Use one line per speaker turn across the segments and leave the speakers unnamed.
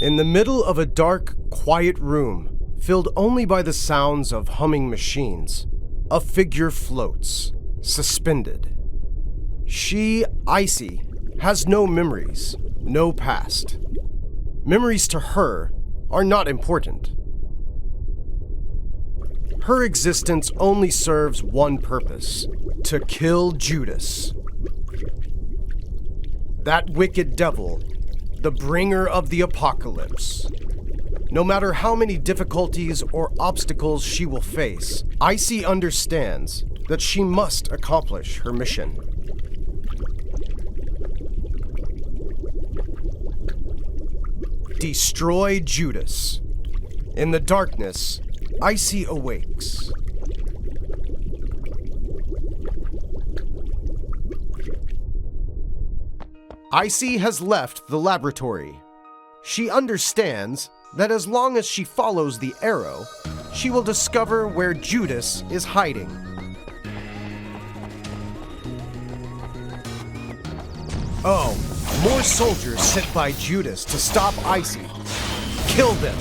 In the middle of a dark, quiet room, filled only by the sounds of humming machines, a figure floats, suspended. She, ICEY, has no memories, no past. Memories to her are not important. Her existence only serves one purpose: to kill Judas. That wicked devil, the bringer of the apocalypse. No matter how many difficulties or obstacles she will face, ICEY understands that she must accomplish her mission. Destroy Judas. In the darkness, ICEY awakes. ICEY has left the laboratory. She understands that as long as she follows the arrow, she will discover where Judas is hiding. Oh, more soldiers sent by Judas to stop ICEY. Kill them!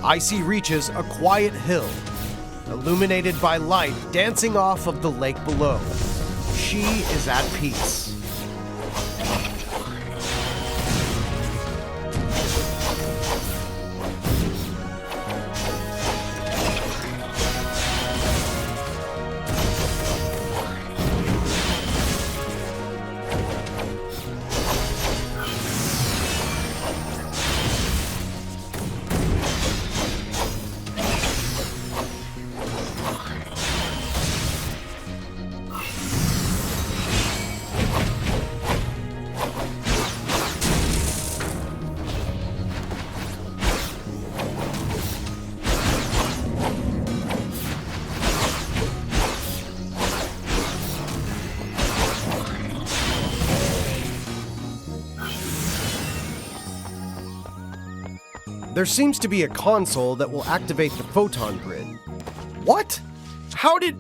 ICEY reaches a quiet hill, illuminated by light dancing off of the lake below. She is at peace. There seems to be a console that will activate the photon grid. What? How did...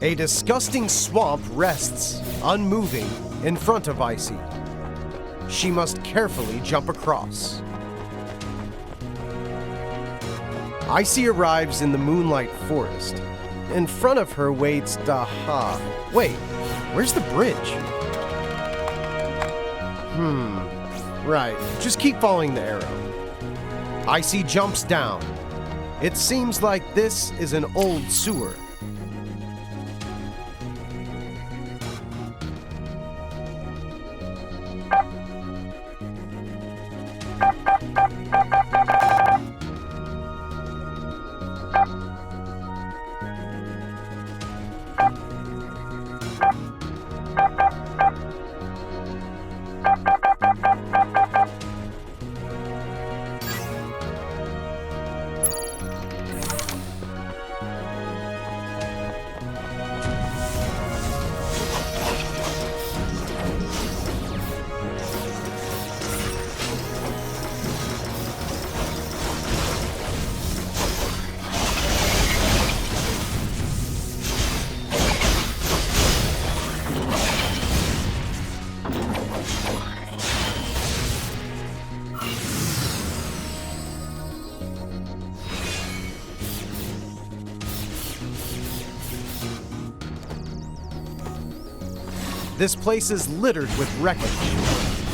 A disgusting swamp rests, unmoving, in front of ICEY. She must carefully jump across. ICEY arrives in the moonlight forest. In front of her waits Daha. Wait, where's the bridge? Right, just keep following the arrow. ICEY jumps down. It seems like this is an old sewer. This place is littered with wreckage.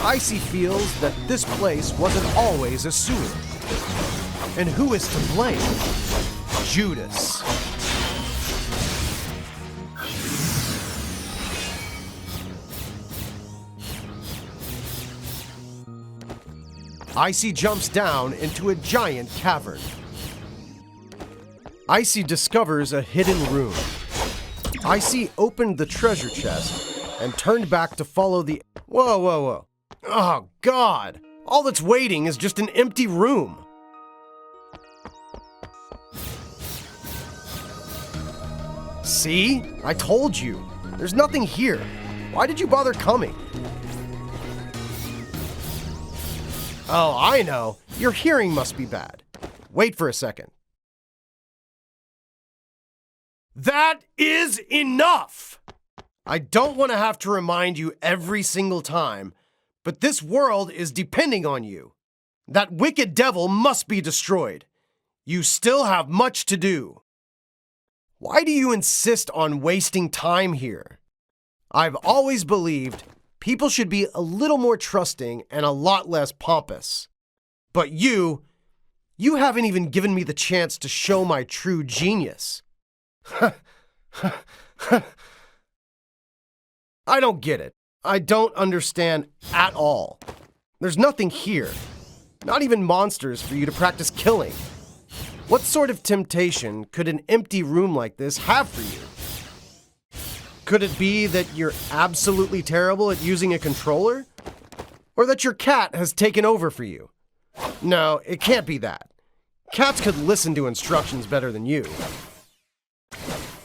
ICEY feels that this place wasn't always a sewer. And who is to blame? Judas. ICEY jumps down into a giant cavern. ICEY discovers a hidden room. ICEY opened the treasure chest and turned back to follow the... Whoa. Oh, God. All that's waiting is just an empty room. See? I told you. There's nothing here. Why did you bother coming? Oh, I know. Your hearing must be bad. Wait for a second. That is enough! I don't want to have to remind you every single time, but this world is depending on you. That wicked devil must be destroyed. You still have much to do. Why do you insist on wasting time here? I've always believed people should be a little more trusting and a lot less pompous. But you haven't even given me the chance to show my true genius. I don't get it. I don't understand at all. There's nothing here. Not even monsters for you to practice killing. What sort of temptation could an empty room like this have for you? Could it be that you're absolutely terrible at using a controller? Or that your cat has taken over for you? No, it can't be that. Cats could listen to instructions better than you.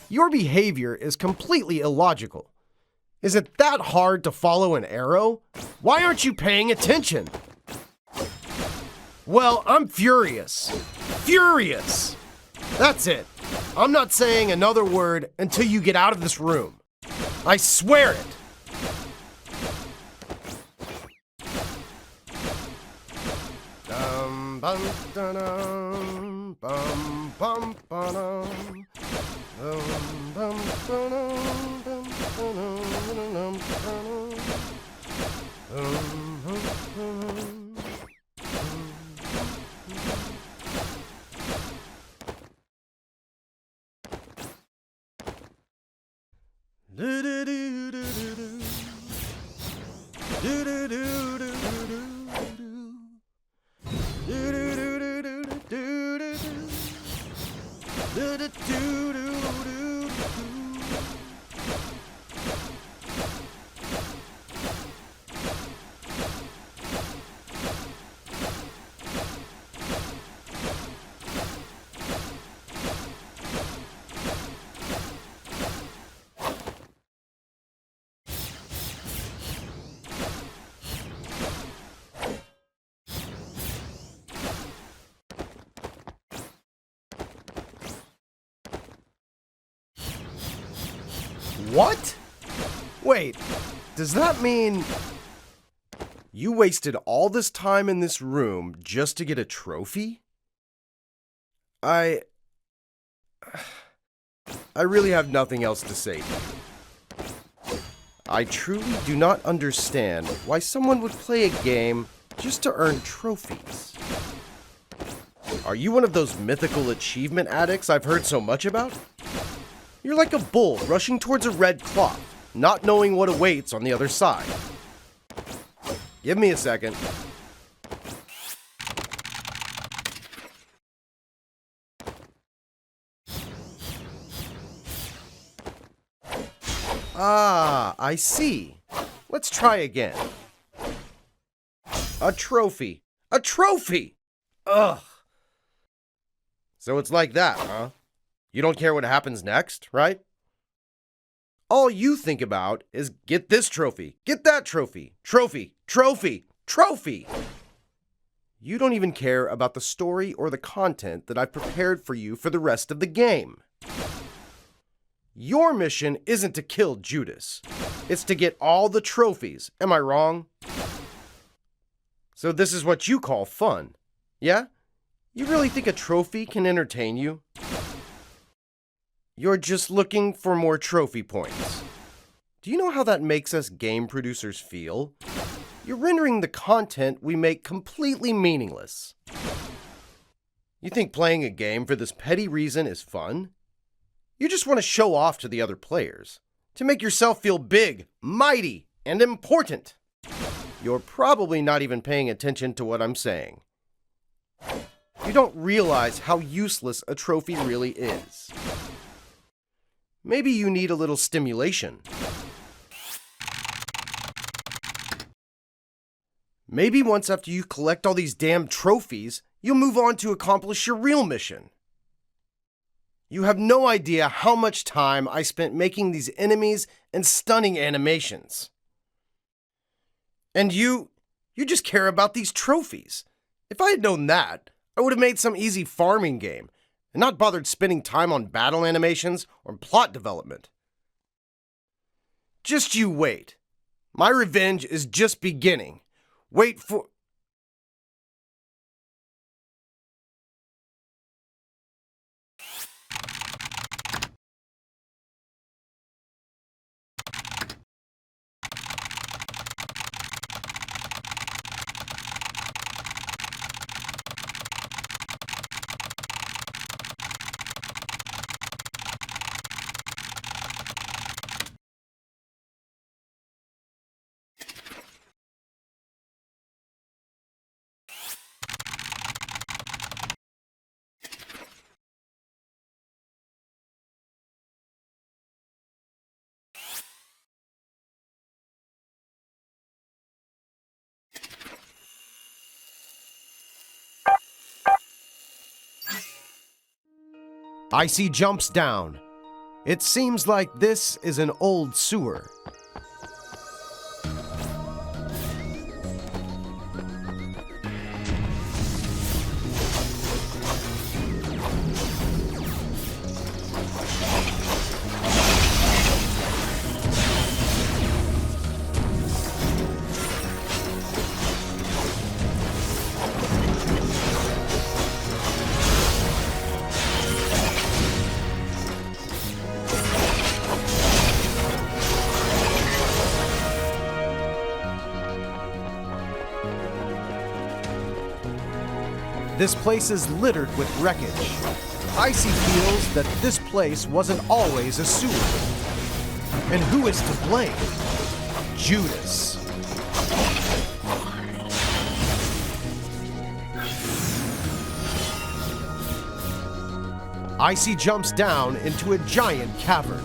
Your behavior is completely illogical. Is it that hard to follow an arrow? Why aren't you paying attention? Well, I'm furious. Furious! That's it. I'm not saying another word until you get out of this room. I swear it! What? Wait, does that mean you wasted all this time in this room just to get a trophy? I really have nothing else to say to you. I truly do not understand why someone would play a game just to earn trophies. Are you one of those mythical achievement addicts I've heard so much about? You're like a bull rushing towards a red cloth, not knowing what awaits on the other side. Give me a second. Ah, I see. Let's try again. A trophy. A trophy! Ugh. So it's like that, huh? You don't care what happens next, right? All you think about is get this trophy, get that trophy, trophy. You don't even care about the story or the content that I've prepared for you for the rest of the game. Your mission isn't to kill Judas. It's to get all the trophies. Am I wrong? So this is what you call fun, yeah? You really think a trophy can entertain you? You're just looking for more trophy points. Do you know how that makes us game producers feel? You're rendering the content we make completely meaningless. You think playing a game for this petty reason is fun? You just want to show off to the other players, to make yourself feel big, mighty, and important. You're probably not even paying attention to what I'm saying. You don't realize how useless a trophy really is. Maybe you need a little stimulation. Maybe once after you collect all these damn trophies, you'll move on to accomplish your real mission. You have no idea how much time I spent making these enemies and stunning animations. And you just care about these trophies. If I had known that, I would have made some easy farming game and not bothered spending time on battle animations or plot development. Just you wait. My revenge is just beginning. Wait for... ICEY jumps down. It seems like this is an old sewer. This place is littered with wreckage. ICEY feels that this place wasn't always a sewer. And who is to blame? Judas. ICEY jumps down into a giant cavern.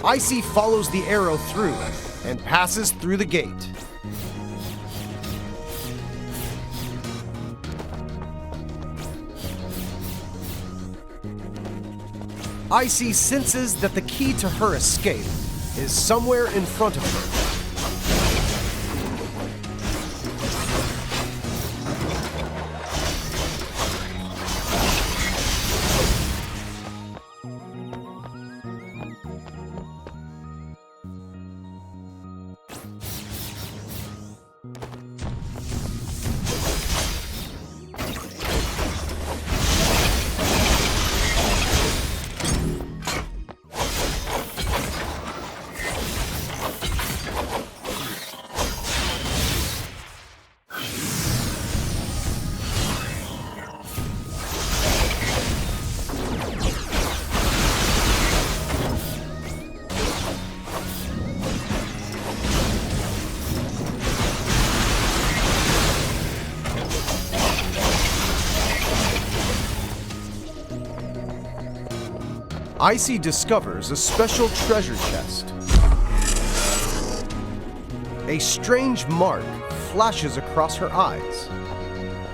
ICEY follows the arrow through and passes through the gate. ICEY senses that the key to her escape is somewhere in front of her. ICEY discovers a special treasure chest. A strange mark flashes across her eyes.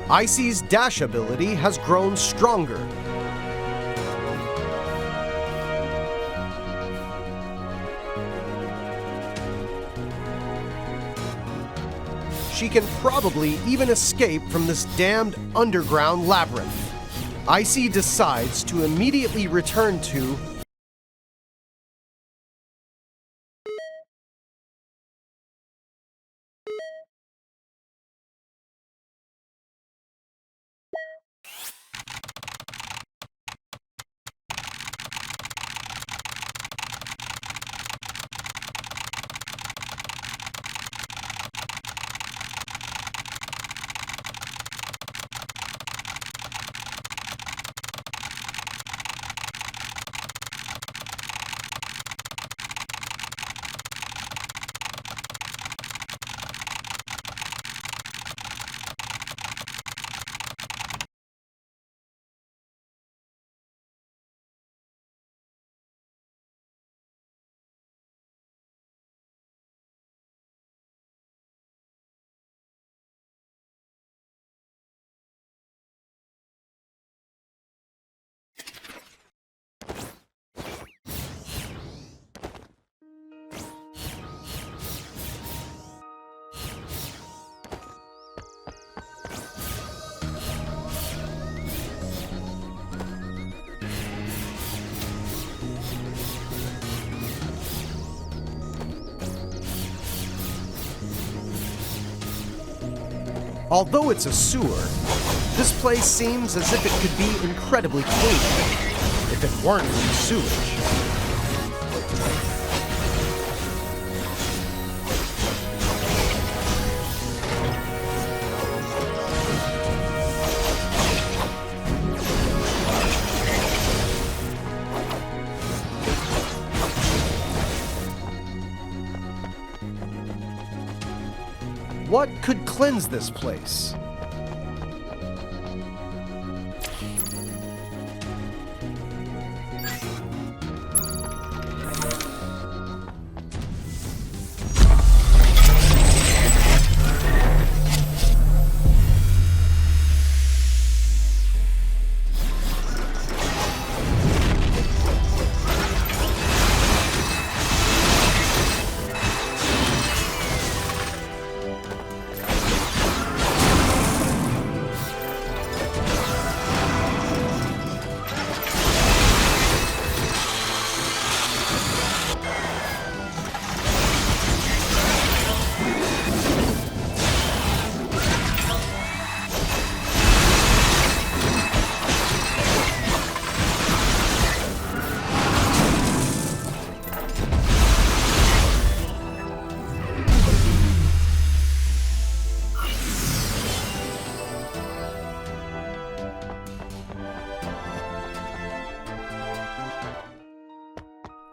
ICEY's dash ability has grown stronger. she can probably even escape from this damned underground labyrinth. ICEY decides to immediately return to Although it's a sewer, this place seems as if it could be incredibly clean if it weren't for the sewage. What could cleanse this place?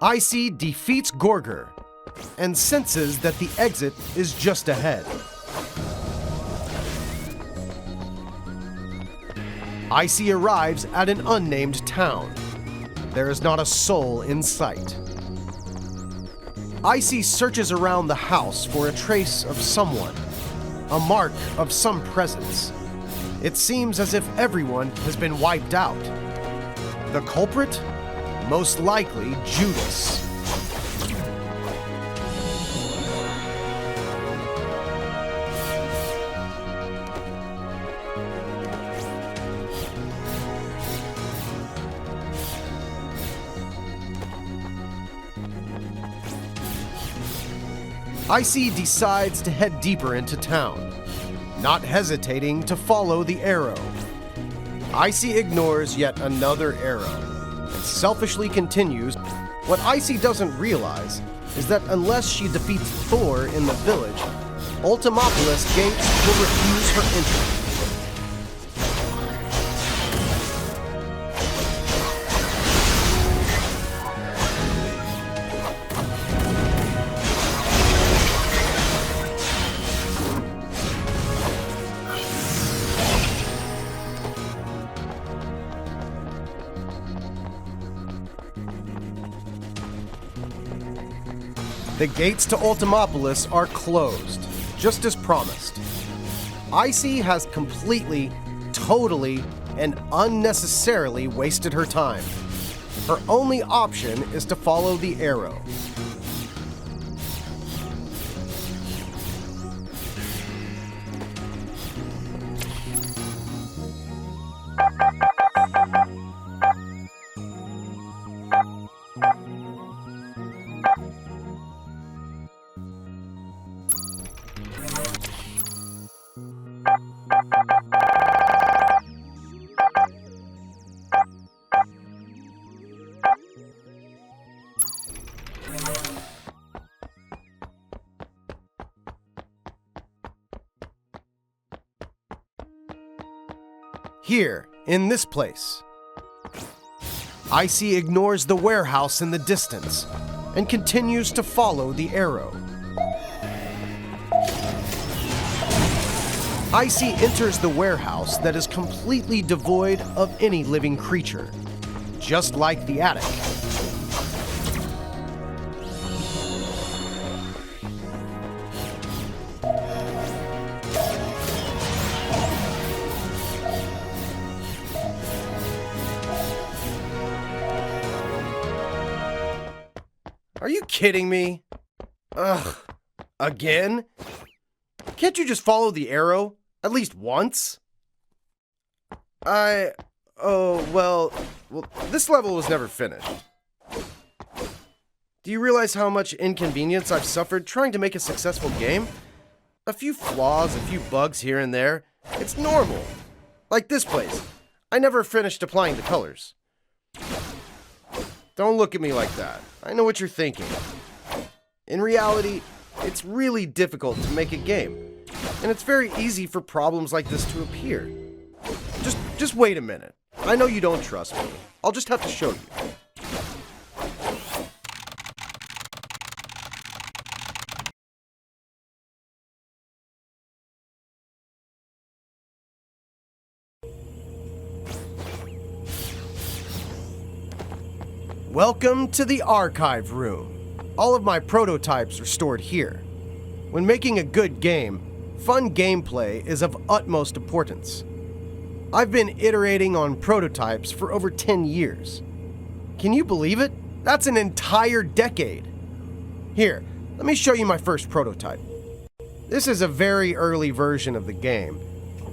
ICEY defeats Gorger and senses that the exit is just ahead. ICEY arrives at an unnamed town. There is not a soul in sight. ICEY searches around the house for a trace of someone, a mark of some presence. It seems as if everyone has been wiped out. The culprit? Most likely Judas. ICEY decides to head deeper into town, not hesitating to follow the arrow. ICEY ignores yet another arrow and selfishly continues. What ICEY doesn't realize is that unless she defeats Thor in the village, Ultimopolis gates will refuse her entry. The gates to Ultimopolis are closed, just as promised. ICEY has completely, totally, and unnecessarily wasted her time. Her only option is to follow the arrow. Here, in this place. ICEY ignores the warehouse in the distance and continues to follow the arrow. ICEY enters the warehouse that is completely devoid of any living creature, just like the attic. Are you kidding me? Ugh. Again? Can't you just follow the arrow? At least once? Well, this level was never finished. Do you realize how much inconvenience I've suffered trying to make a successful game? A few flaws, a few bugs here and there. It's normal. Like this place. I never finished applying the colors. Don't look at me like that. I know what you're thinking. In reality, it's really difficult to make a game, and it's very easy for problems like this to appear. Just wait a minute. I know you don't trust me. I'll just have to show you. Welcome to the archive room. All of my prototypes are stored here. When making a good game, fun gameplay is of utmost importance. I've been iterating on prototypes for over 10 years. Can you believe it? That's an entire decade. Here, let me show you my first prototype. This is a very early version of the game.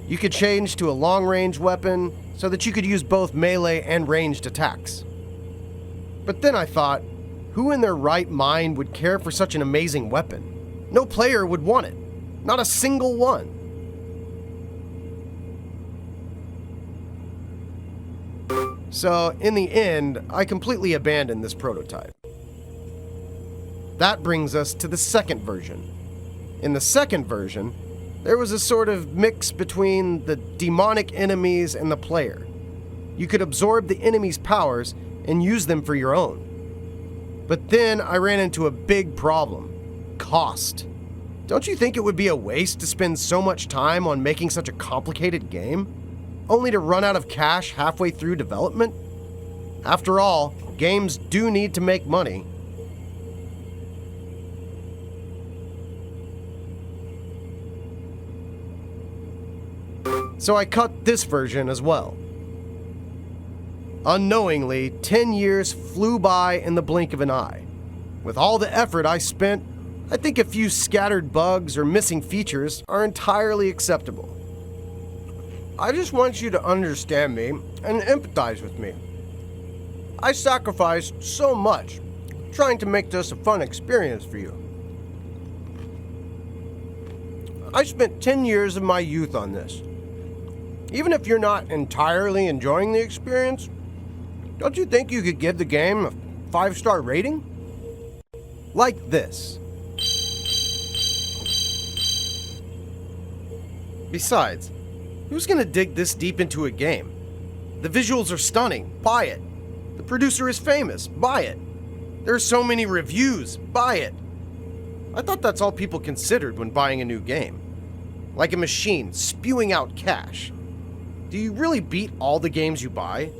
You could change to a long-range weapon so that you could use both melee and ranged attacks. But then I thought, who in their right mind would care for such an amazing weapon? No player would want it. Not a single one. So, in the end, I completely abandoned this prototype. That brings us to the second version. In the second version, there was a sort of mix between the demonic enemies and the player. You could absorb the enemy's powers and use them for your own. But then I ran into a big problem: cost. Don't you think it would be a waste to spend so much time on making such a complicated game, only to run out of cash halfway through development? After all, games do need to make money. So I cut this version as well. Unknowingly, 10 years flew by in the blink of an eye. With all the effort I spent, I think a few scattered bugs or missing features are entirely acceptable. I just want you to understand me and empathize with me. I sacrificed so much trying to make this a fun experience for you. I spent 10 years of my youth on this. Even if you're not entirely enjoying the experience, don't you think you could give the game a 5-star rating? Like this. Besides, who's gonna dig this deep into a game? The visuals are stunning, buy it. The producer is famous, buy it. There are so many reviews, buy it. I thought that's all people considered when buying a new game. Like a machine spewing out cash. Do you really beat all the games you buy?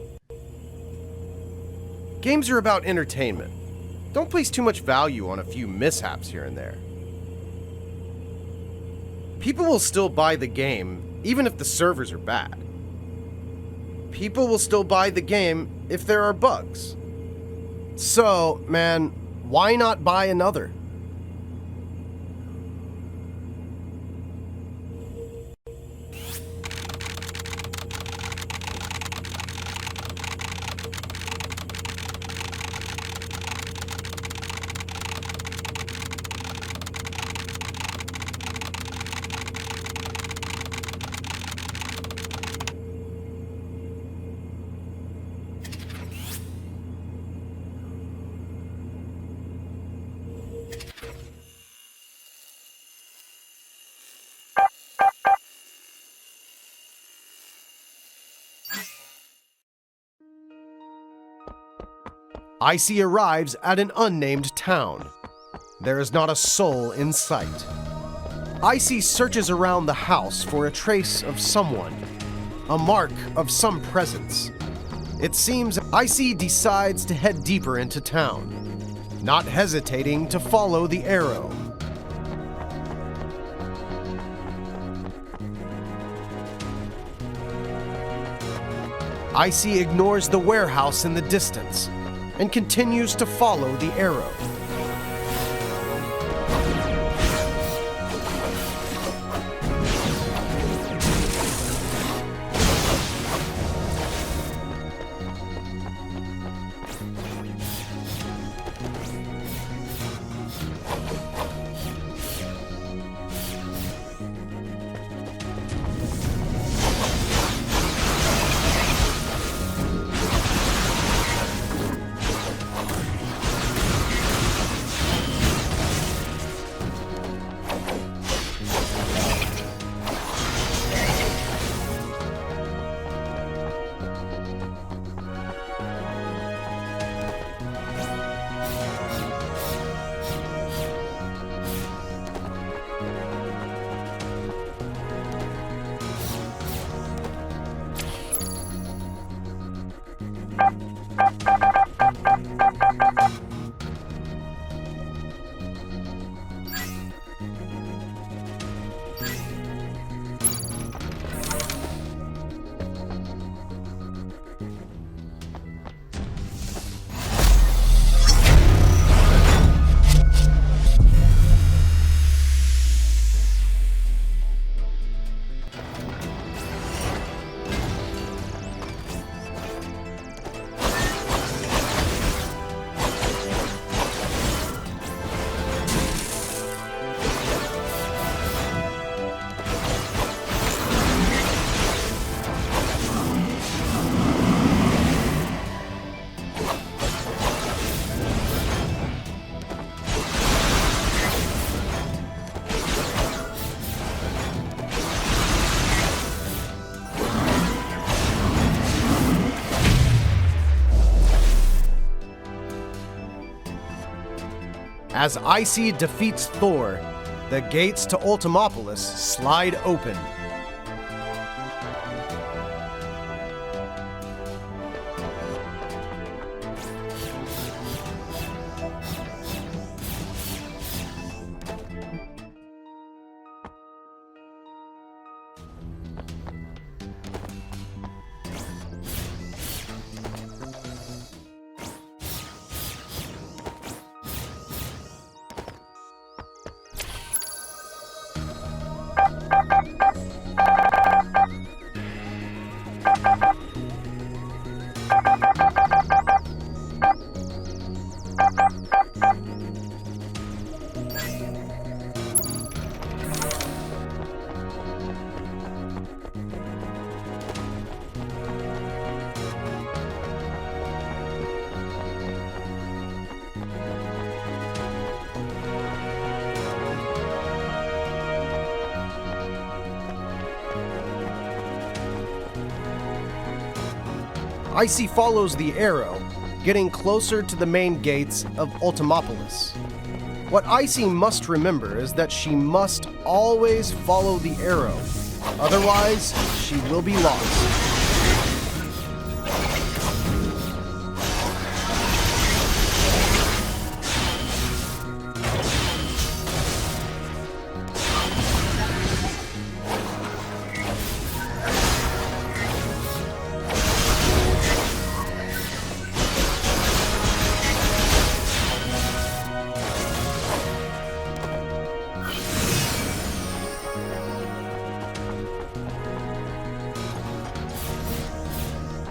Games are about entertainment. Don't place too much value on a few mishaps here and there. People will still buy the game, even if the servers are bad. People will still buy the game if there are bugs. So, man, why not buy another? ICEY arrives at an unnamed town. There is not a soul in sight. ICEY searches around the house for a trace of someone, a mark of some presence. It seems ICEY decides to head deeper into town, not hesitating to follow the arrow. ICEY ignores the warehouse in the distance and continues to follow the arrow. As ICEY defeats Thor, the gates to Ultimopolis slide open. ICEY follows the arrow, getting closer to the main gates of Ultimopolis. What ICEY must remember is that she must always follow the arrow, otherwise she will be lost.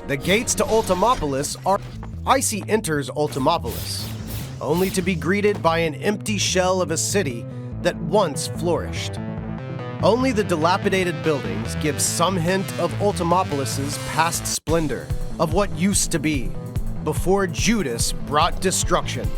The gates to Ultimopolis are... ICEY enters Ultimopolis, only to be greeted by an empty shell of a city that once flourished. Only the dilapidated buildings give some hint of Ultimopolis' past splendor, of what used to be, before Judas brought destruction.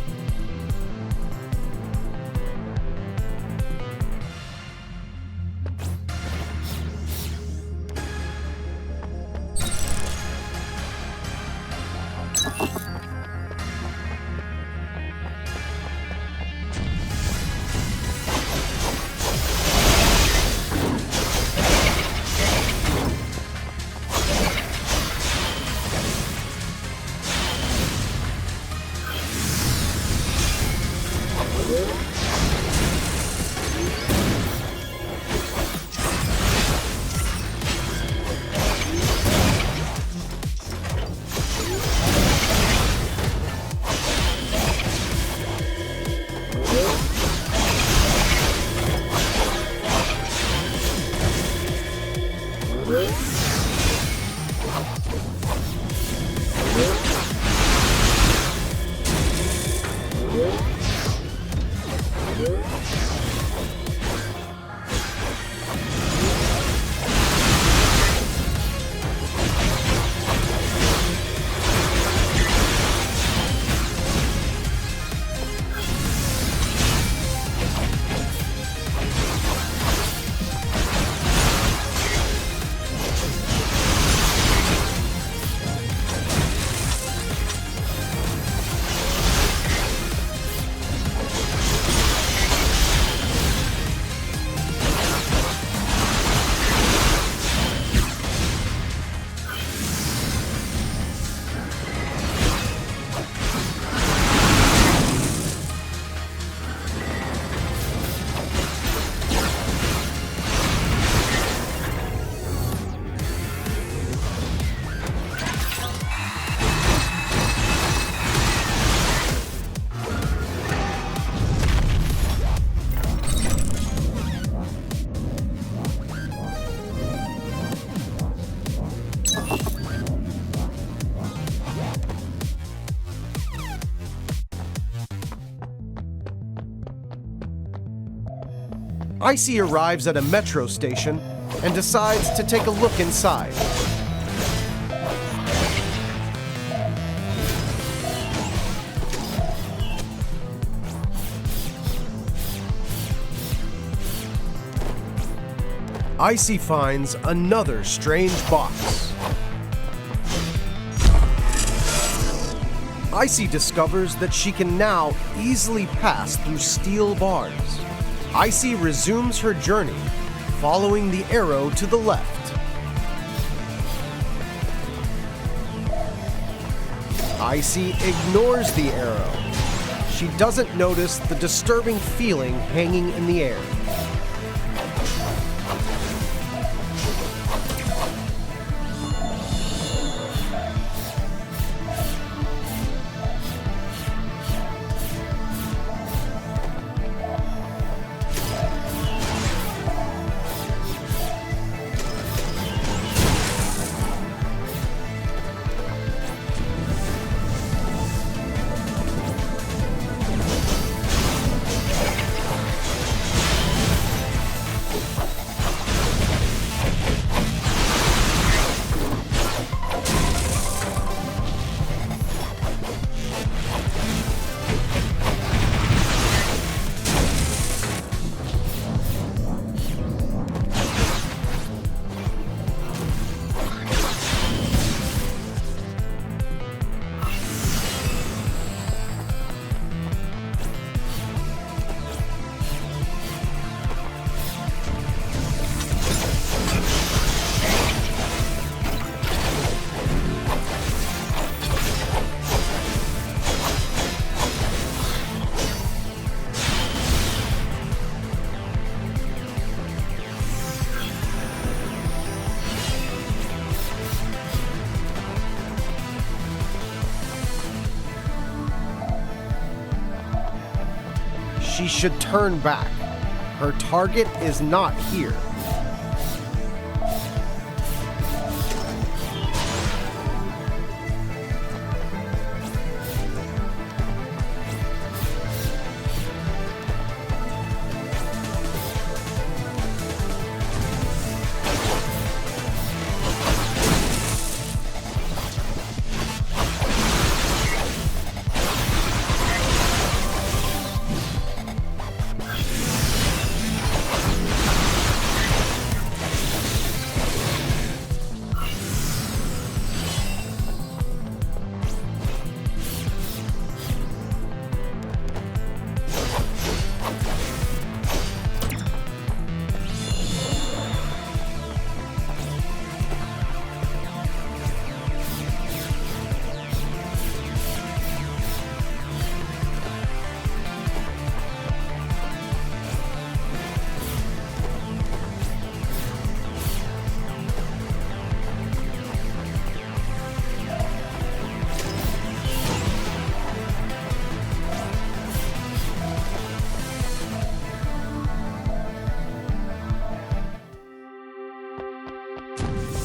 ICEY arrives at a metro station and decides to take a look inside. ICEY finds another strange box. ICEY discovers that she can now easily pass through steel bars. ICEY resumes her journey, following the arrow to the left. ICEY ignores the arrow. She doesn't notice the disturbing feeling hanging in the air. She should turn back. Her target is not here.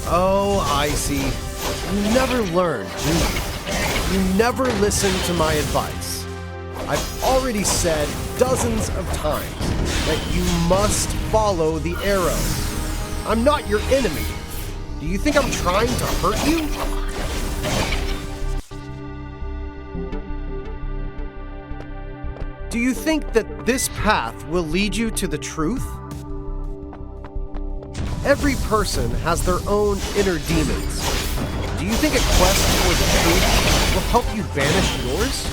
Oh, ICEY, you never learn, do you? You never listen to my advice. I've already said dozens of times that you must follow the arrow. I'm not your enemy. Do you think I'm trying to hurt you? Do you think that this path will lead you to the truth? Every person has their own inner demons. Do you think a quest for the truth will help you banish yours?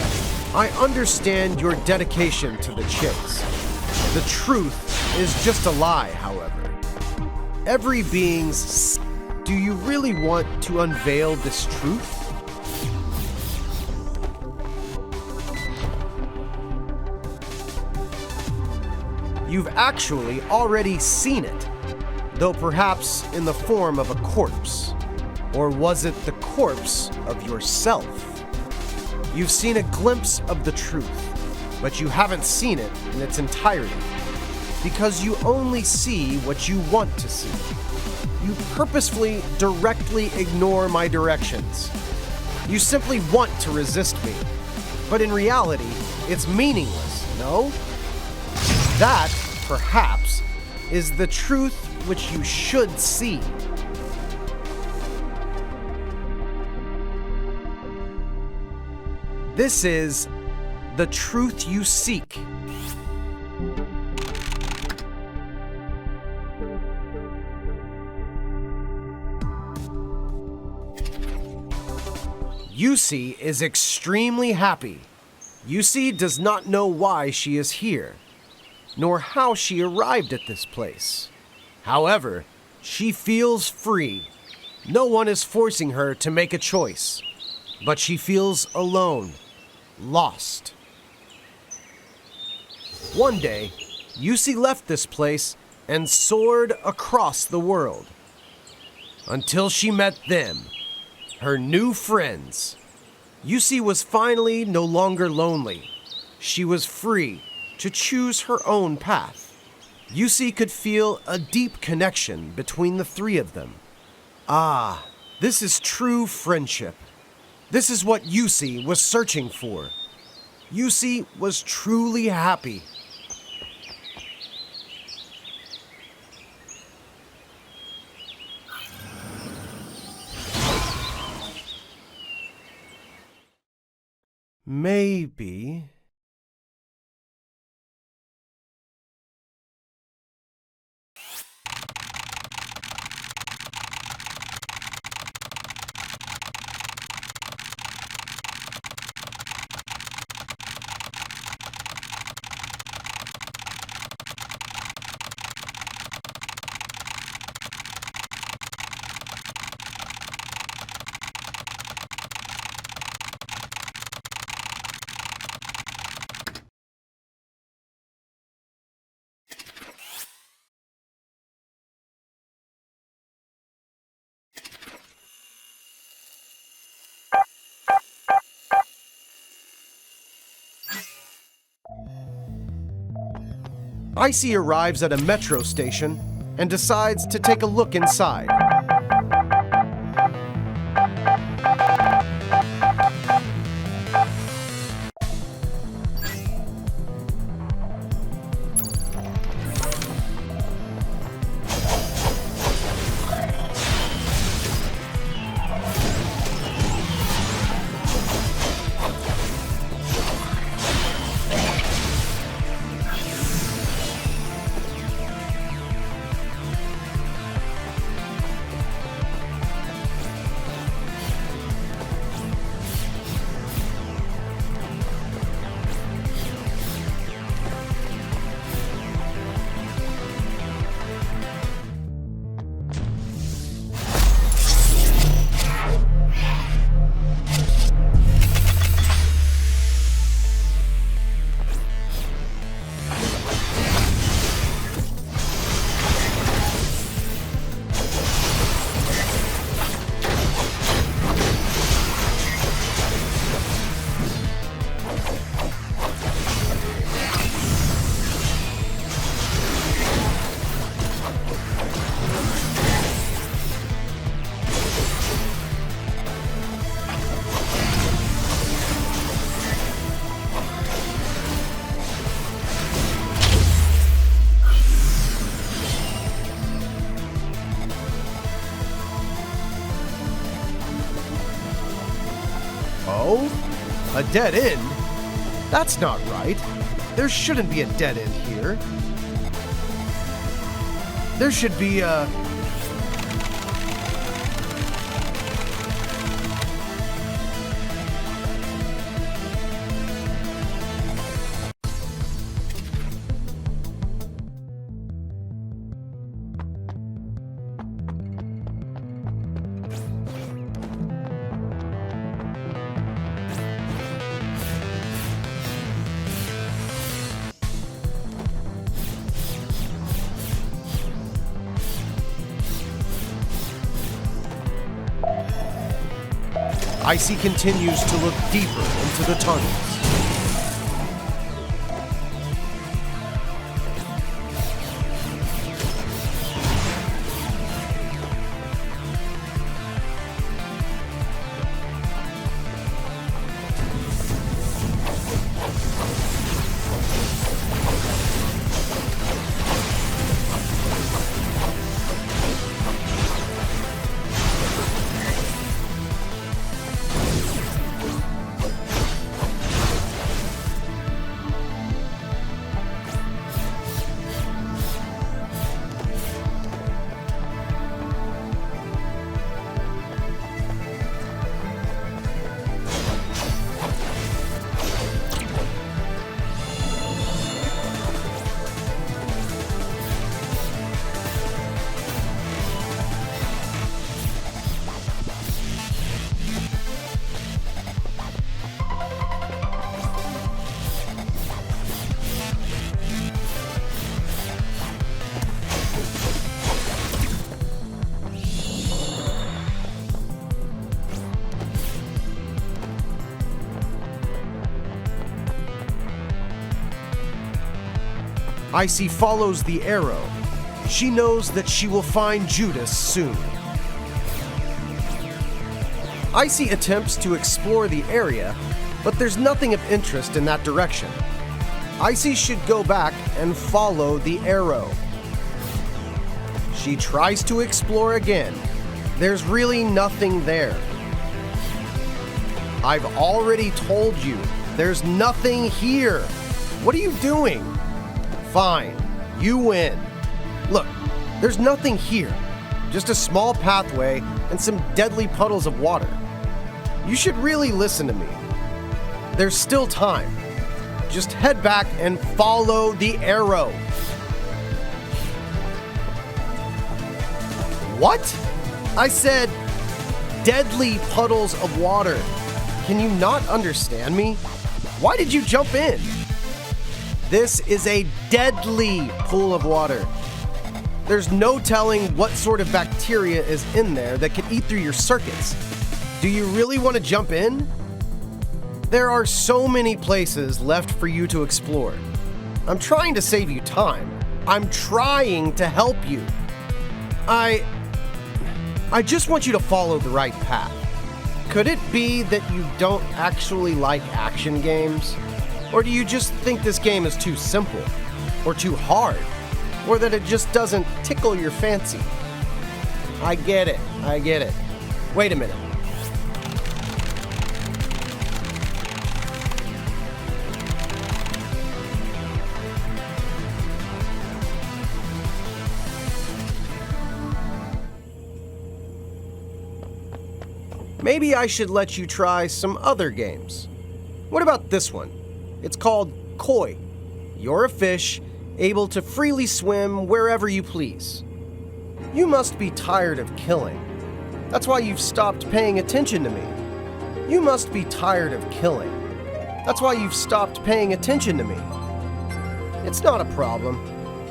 I understand your dedication to the chase. The truth is just a lie, however. Every being's... Do you really want to unveil this truth? You've actually already seen it, though perhaps in the form of a corpse. Or was it the corpse of yourself? You've seen a glimpse of the truth, but you haven't seen it in its entirety, because you only see what you want to see. You purposefully directly ignore my directions. You simply want to resist me, but in reality, it's meaningless, no? That, perhaps, is the truth which you should see. This is the truth you seek. ICEY is extremely happy. ICEY does not know why she is here, nor how she arrived at this place. However, she feels free. No one is forcing her to make a choice, but she feels alone, lost. One day, ICEY left this place and soared across the world, until she met them, her new friends. ICEY was finally no longer lonely. She was free to choose her own path. ICEY could feel a deep connection between the three of them. Ah, this is true friendship. This is what ICEY was searching for. ICEY was truly happy. Maybe... ICEY arrives at a metro station and decides to take a look inside. Oh? A dead end? That's not right. There shouldn't be a dead end here. There should be a... ICEY continues to look deeper into the tunnels. ICEY follows the arrow. She knows that she will find Judas soon. ICEY attempts to explore the area, but there's nothing of interest in that direction. ICEY should go back and follow the arrow. She tries to explore again. There's really nothing there. I've already told you, there's nothing here. What are you doing? Fine, you win. Look, there's nothing here. Just a small pathway and some deadly puddles of water. You should really listen to me. There's still time. Just head back and follow the arrow. What? I said deadly puddles of water. Can you not understand me? Why did you jump in? This is a deadly pool of water. There's no telling what sort of bacteria is in there that can eat through your circuits. Do you really want to jump in? There are so many places left for you to explore. I'm trying to save you time. I'm trying to help you. I just want you to follow the right path. Could it be that you don't actually like action games? Or do you just think this game is too simple? Or too hard? Or that it just doesn't tickle your fancy? I get it. Wait a minute. Maybe I should let you try some other games. What about this one? It's called Koi. You're a fish, able to freely swim wherever you please. You must be tired of killing. That's why you've stopped paying attention to me. You must be tired of killing. That's why you've stopped paying attention to me. It's not a problem.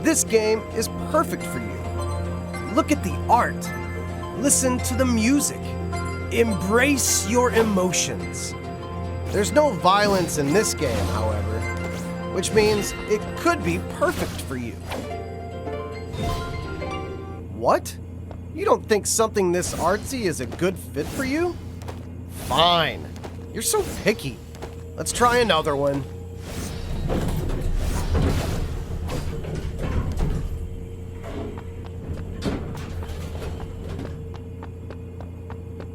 This game is perfect for you. Look at the art. Listen to the music. Embrace your emotions. There's no violence in this game, however, which means it could be perfect for you. What? You don't think something this artsy is a good fit for you? Fine. You're so picky. Let's try another one.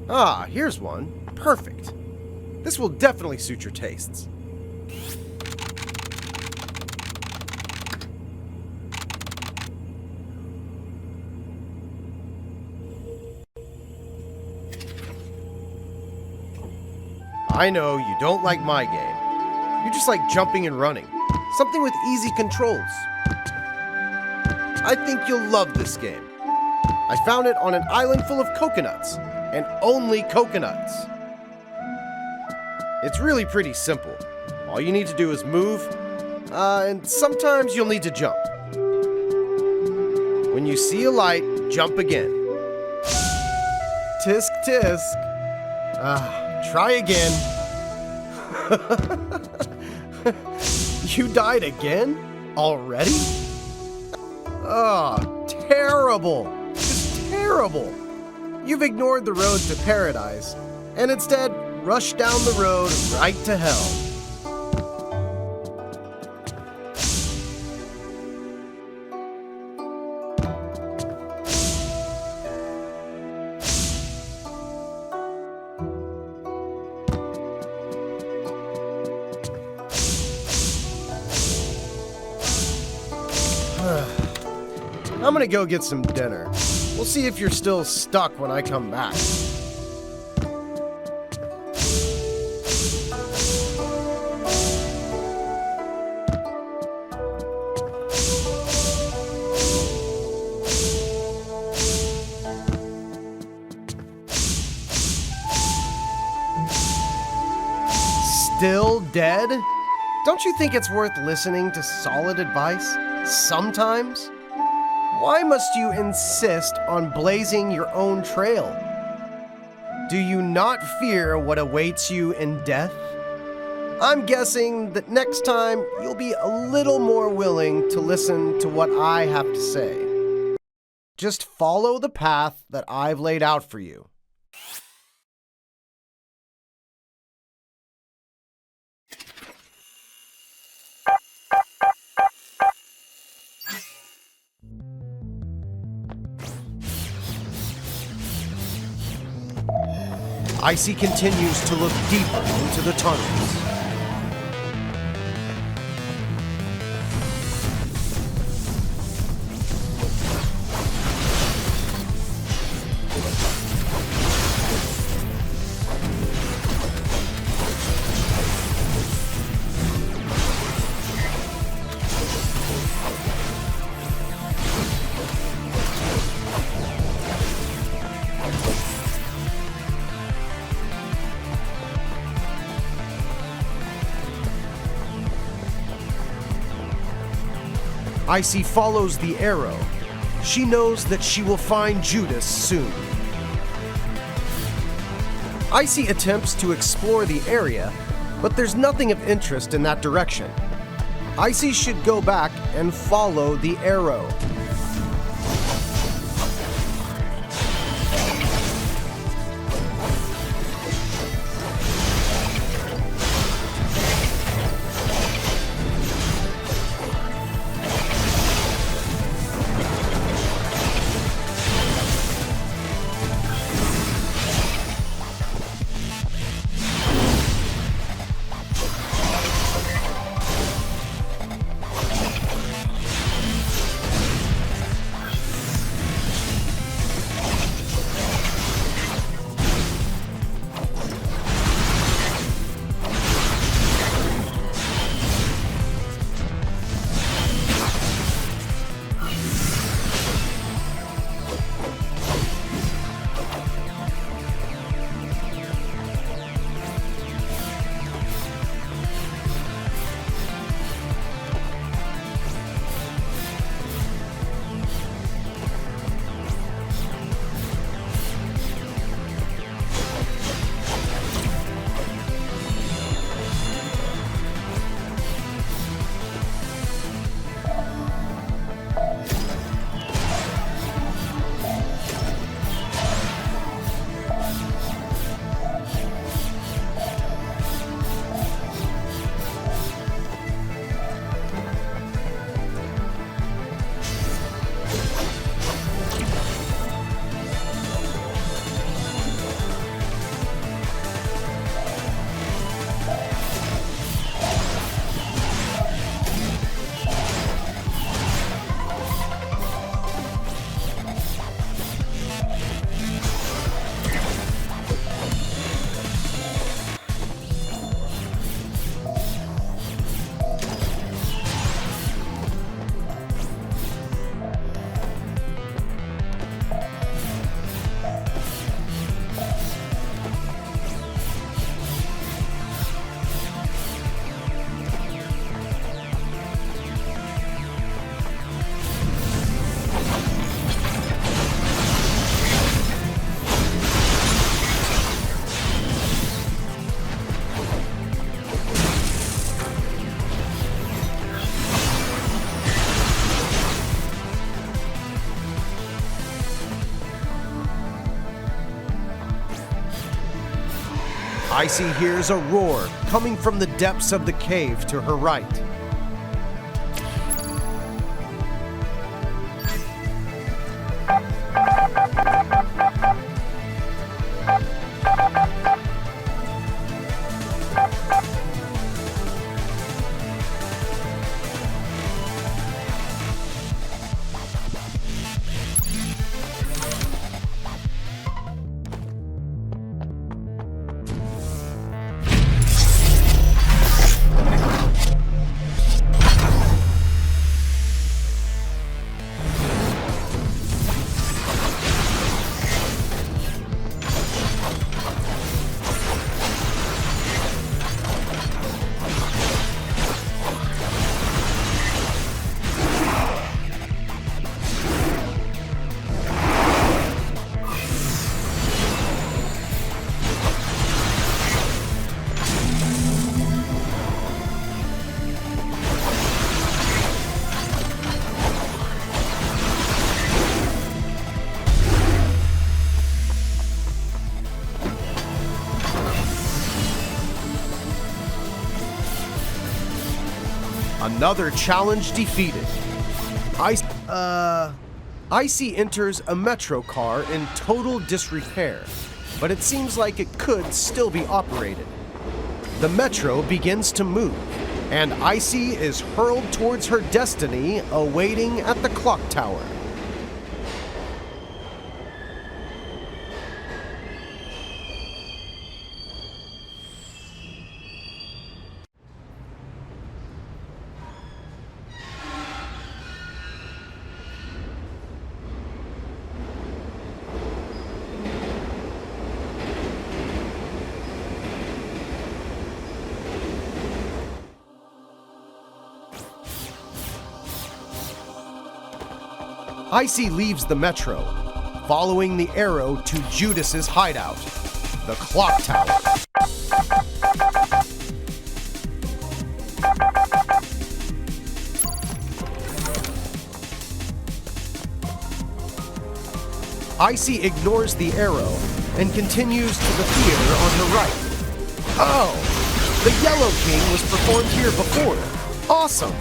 Ah, here's one. Perfect. This will definitely suit your tastes. I know you don't like my game. You just like jumping and running. Something with easy controls. I think you'll love this game. I found it on an island full of coconuts, and only coconuts. It's really pretty simple. All you need to do is move, and sometimes you'll need to jump. When you see a light, jump again. Tisk tisk. Try again. You died again? Already? Oh, terrible. Just terrible. You've ignored the road to paradise, and instead rushed down the road right to hell. I'm gonna go get some dinner. We'll see if you're still stuck when I come back. Still dead? Don't you think it's worth listening to solid advice sometimes? Why must you insist on blazing your own trail? Do you not fear what awaits you in death? I'm guessing that next time you'll be a little more willing to listen to what I have to say. Just follow the path that I've laid out for you. ICEY continues to look deeper into the tunnels. ICEY follows the arrow. She knows that she will find Judas soon. ICEY attempts to explore the area, but there's nothing of interest in that direction. ICEY should go back and follow the arrow. ICEY hears a roar coming from the depths of the cave to her right. Another challenge defeated. ICEY enters a metro car in total disrepair, but it seems like it could still be operated. The metro begins to move, and ICEY is hurled towards her destiny, awaiting at the clock tower. ICEY leaves the metro, following the arrow to Judas's hideout, the clock tower. ICEY ignores the arrow and continues to the theater on her right. Oh, the Yellow King was performed here before. Awesome!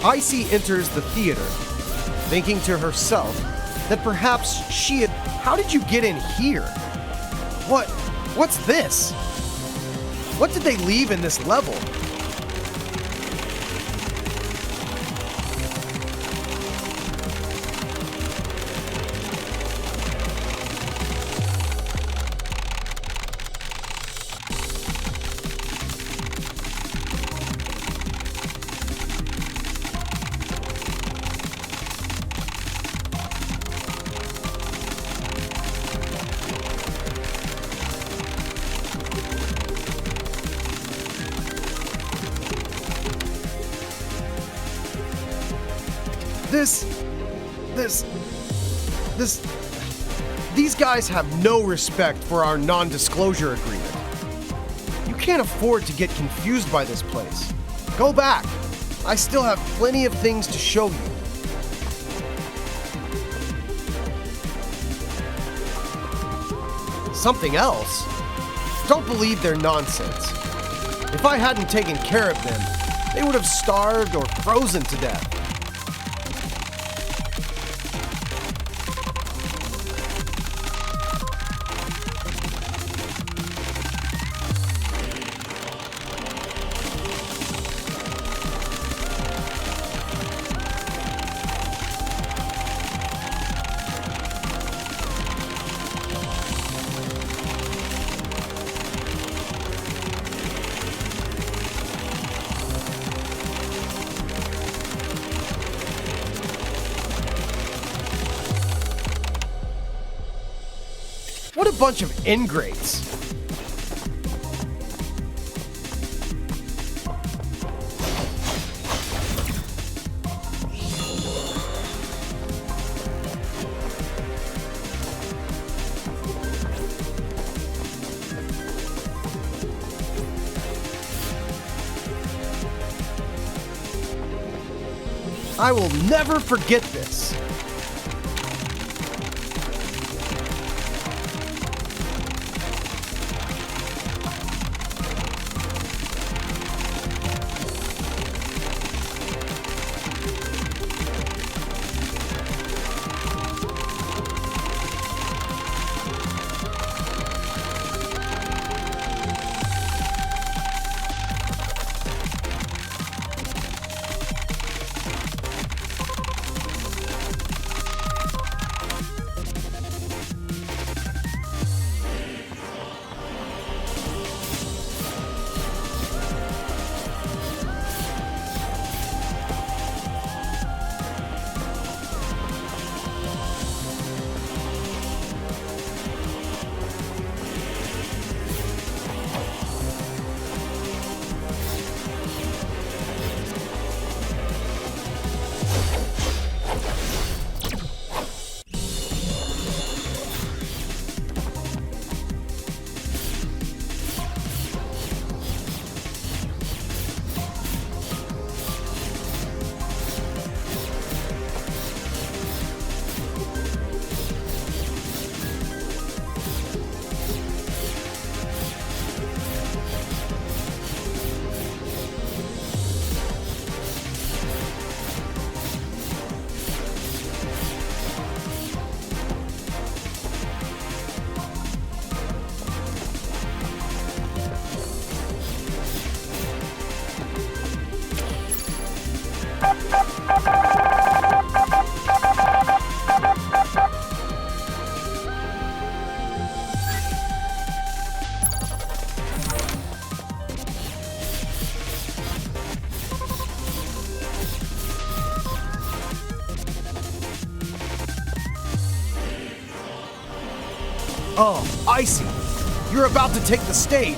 ICEY enters the theater, thinking to herself that perhaps she had... How did you get in here? What's this? What did they leave in this level? These guys have no respect for our non-disclosure agreement. You can't afford to get confused by this place. Go back. I still have plenty of things to show you. Something else? Don't believe their nonsense. If I hadn't taken care of them, they would have starved or frozen to death. a bunch of ingrates. I will never forget this. Oh, ICEY, you're about to take the stage.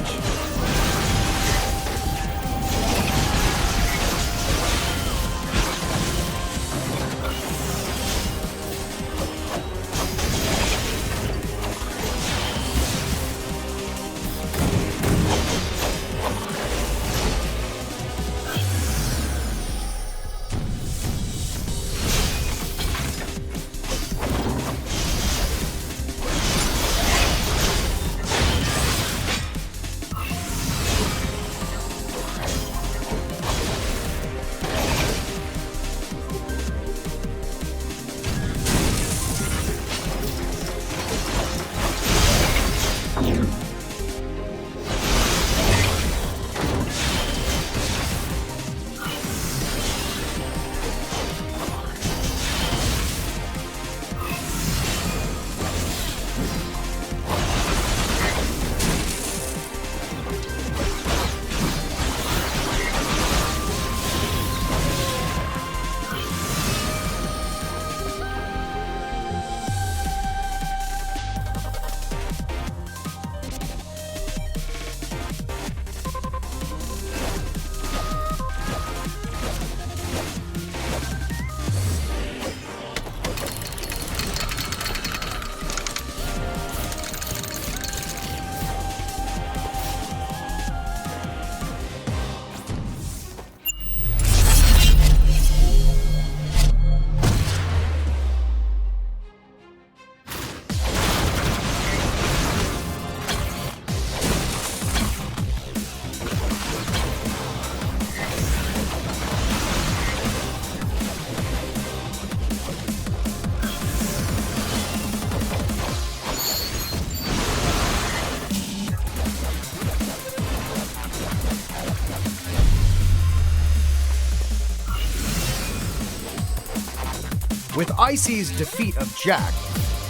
With ICEY's defeat of Jack,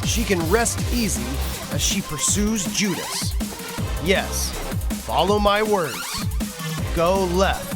she can rest easy as she pursues Judas. Yes, follow my words. Go left.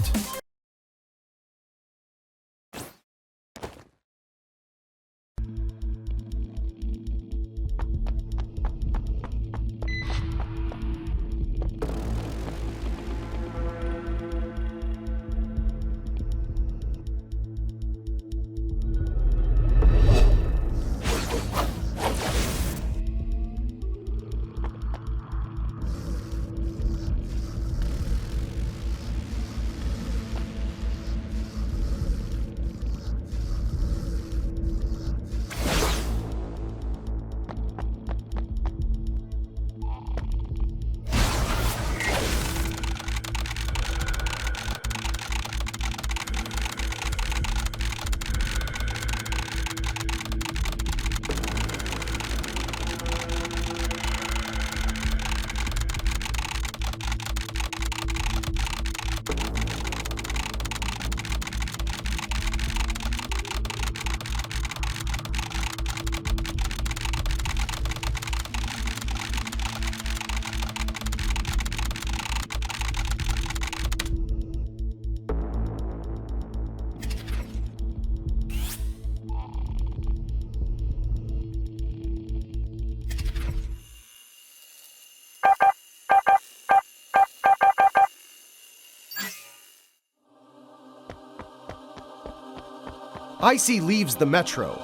ICEY leaves the metro,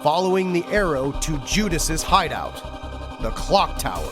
following the arrow to Judas's hideout, the clock tower.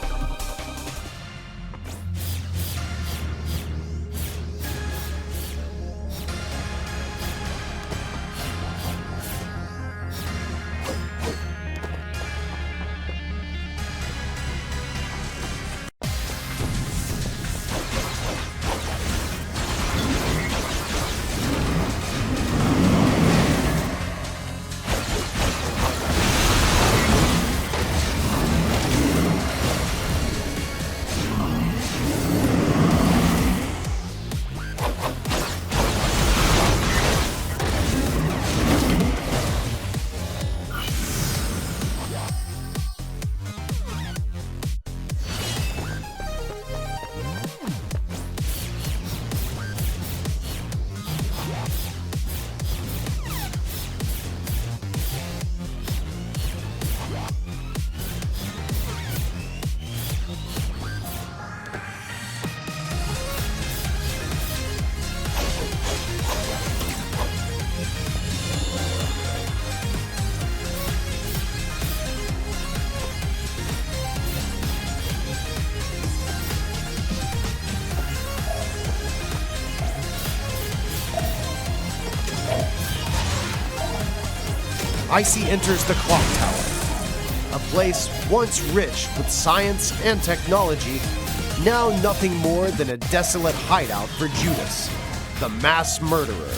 ICEY enters the clock tower, a place once rich with science and technology, now nothing more than a desolate hideout for Judas, the mass murderer.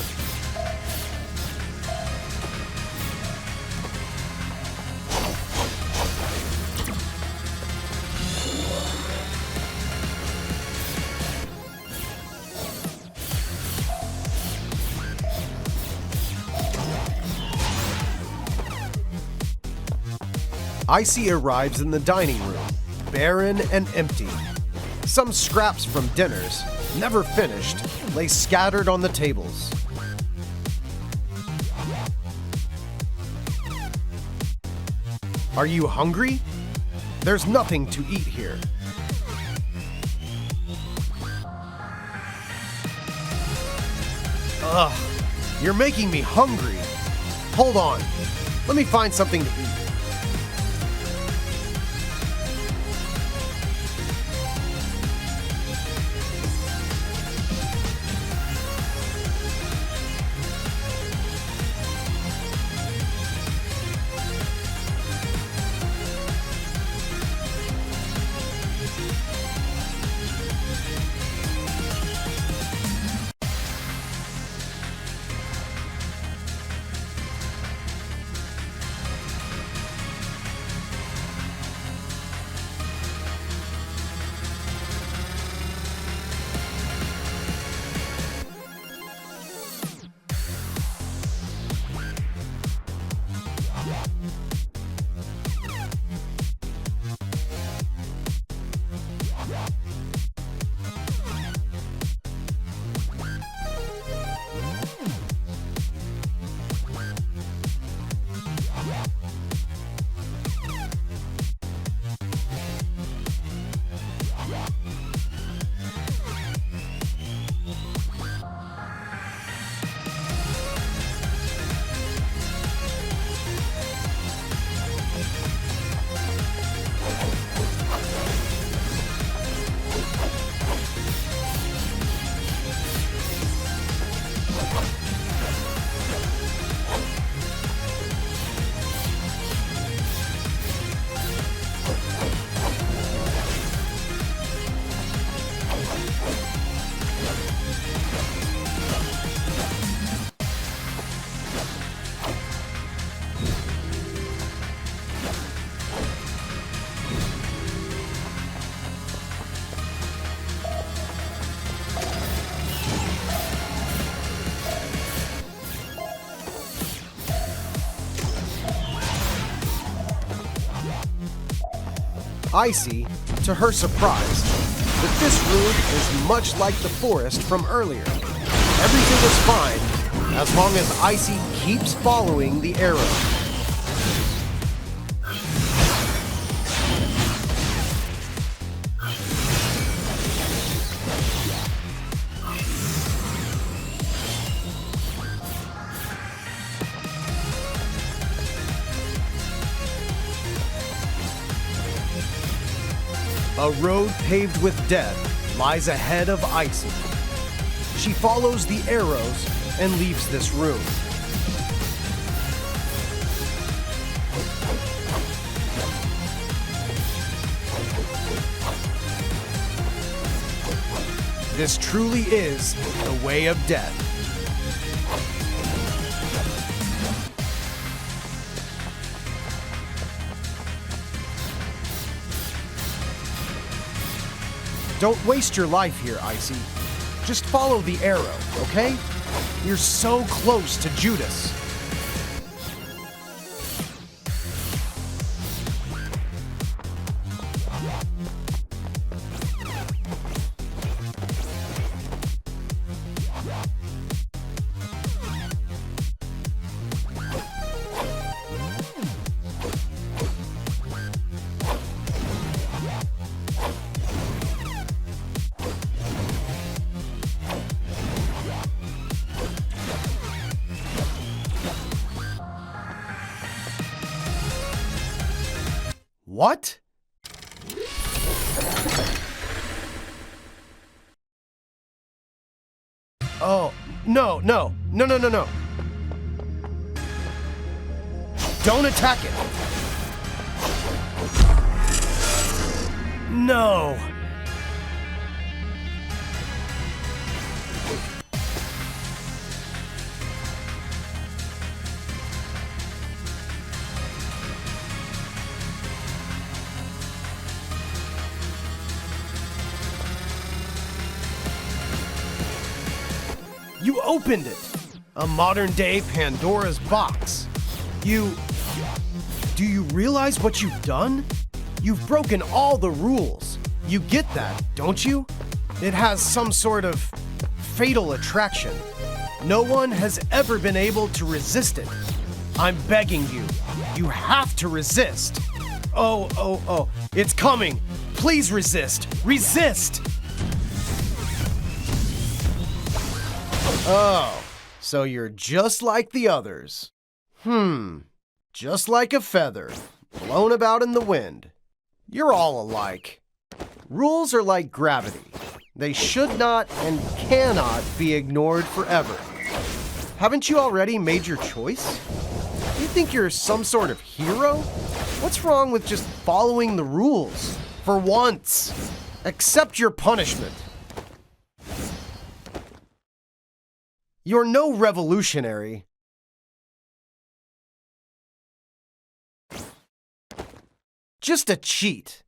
ICEY arrives in the dining room, barren and empty. Some scraps from dinners, never finished, lay scattered on the tables. Are you hungry? There's nothing to eat here. Ugh, you're making me hungry. Hold on, let me find something to eat. ICEY, to her surprise, that this route is much like the forest from earlier. Everything is fine as long as ICEY keeps following the arrow. A road paved with death lies ahead of ICEY. She follows the arrows and leaves this room. This truly is the way of death. Don't waste your life here, ICEY. Just follow the arrow, okay? You're so close to Judas. What? Oh, no. Don't attack it. No. You opened it! A modern-day Pandora's box. Do you realize what you've done? You've broken all the rules. You get that, don't you? It has some sort of fatal attraction. No one has ever been able to resist it. I'm begging you. You have to resist. Oh, it's coming. Please resist. Resist! Oh, so you're just like the others. Just like a feather, blown about in the wind. You're all alike. Rules are like gravity. They should not and cannot be ignored forever. Haven't you already made your choice? You think you're some sort of hero? What's wrong with just following the rules? For once, accept your punishment. You're no revolutionary. Just a cheat.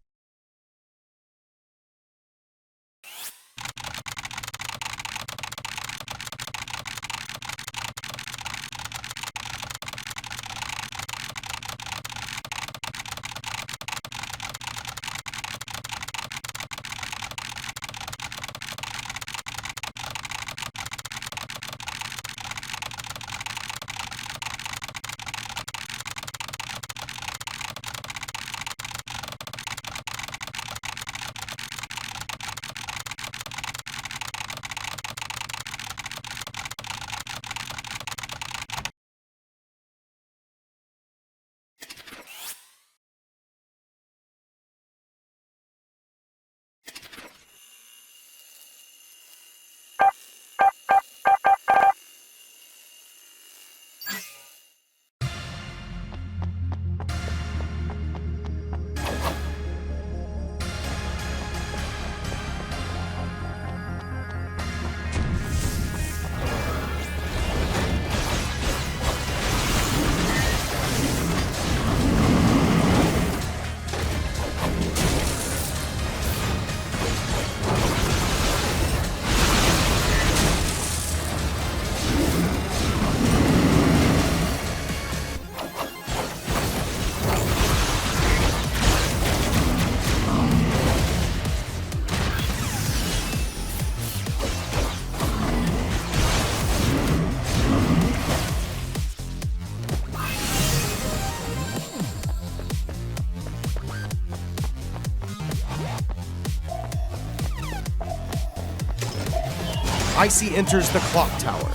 ICEY enters the clock tower,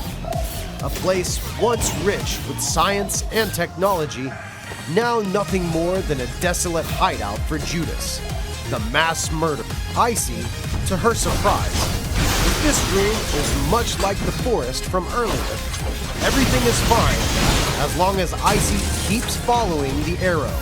a place once rich with science and technology, now nothing more than a desolate hideout for Judas. the mass murder. ICEY, to her surprise, this room is much like the forest from earlier. Everything is fine as long as ICEY keeps following the arrow.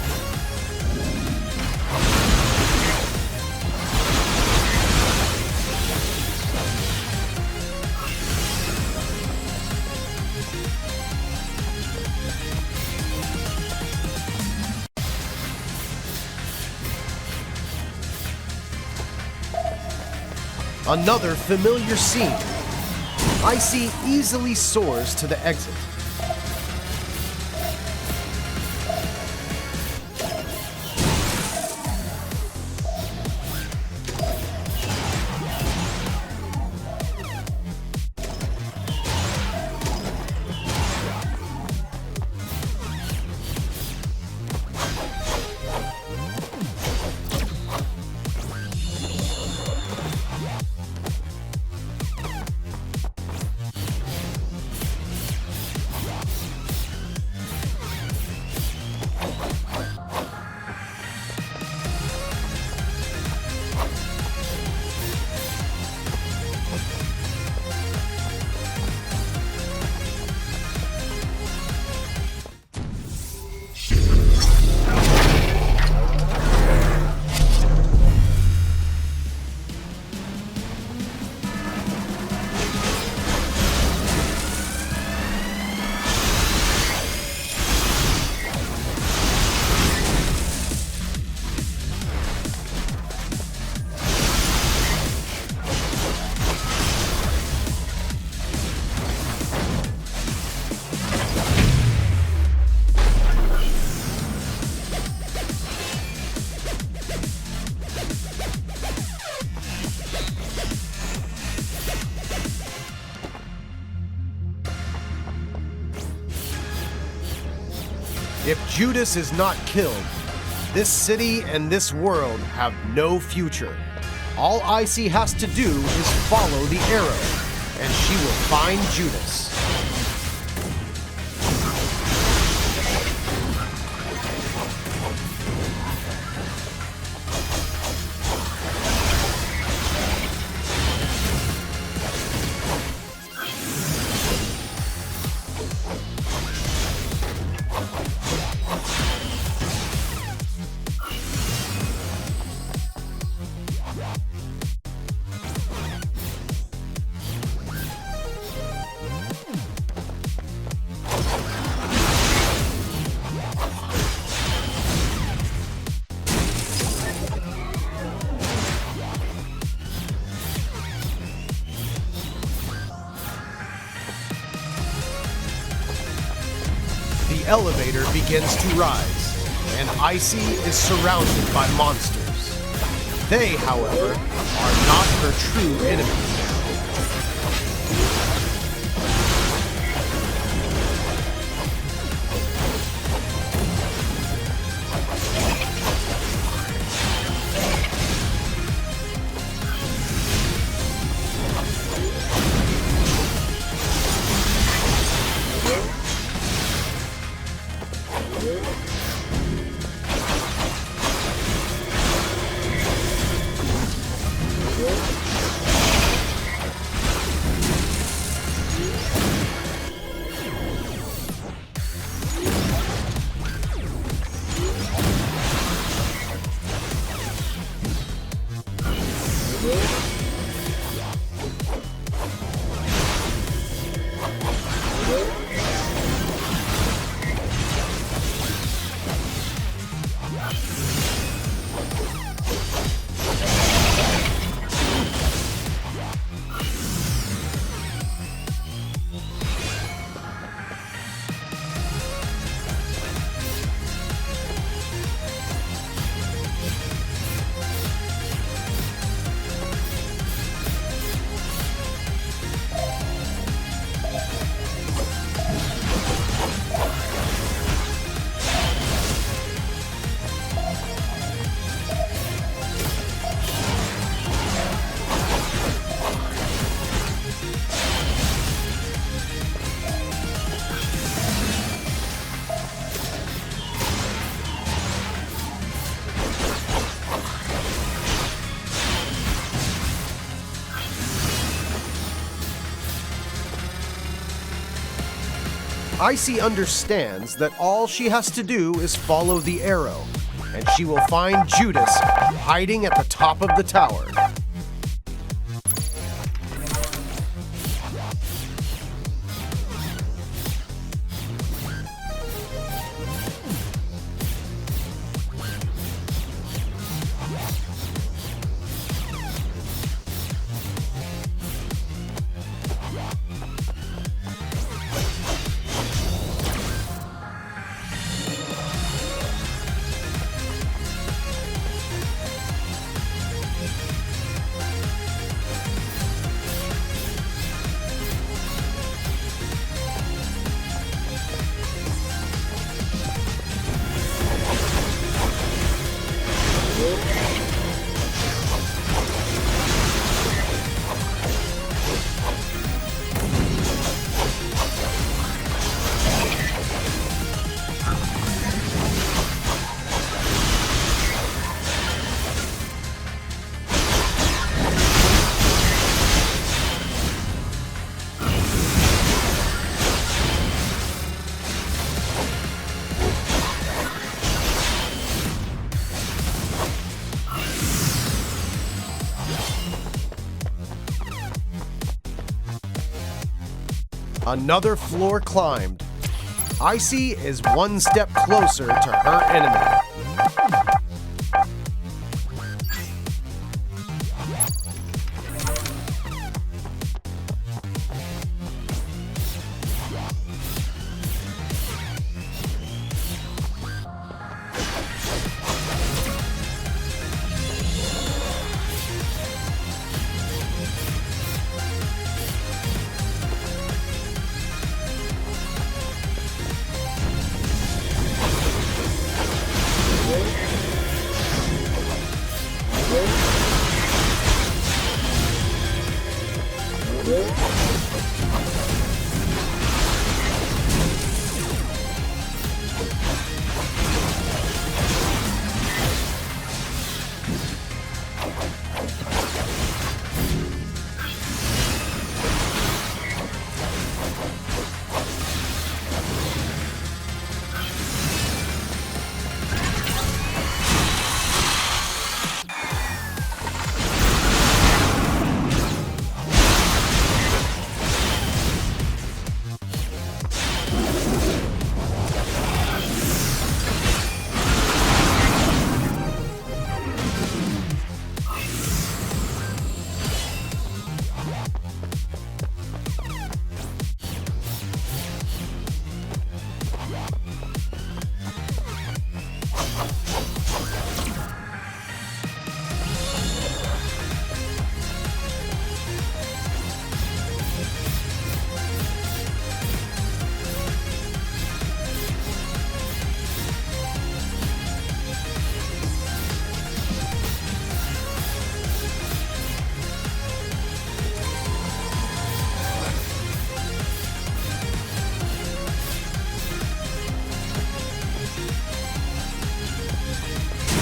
Another familiar scene. ICEY easily soars to the exit. If Judas is not killed, this city and this world have no future. All ICEY has to do is follow the arrow, and she will find Judas. The elevator begins to rise, and ICEY is surrounded by monsters. They, however, are not her true enemies. ICEY understands that all she has to do is follow the arrow, and she will find Judas hiding at the top of the tower. Another floor climbed. ICEY is one step closer to her enemy.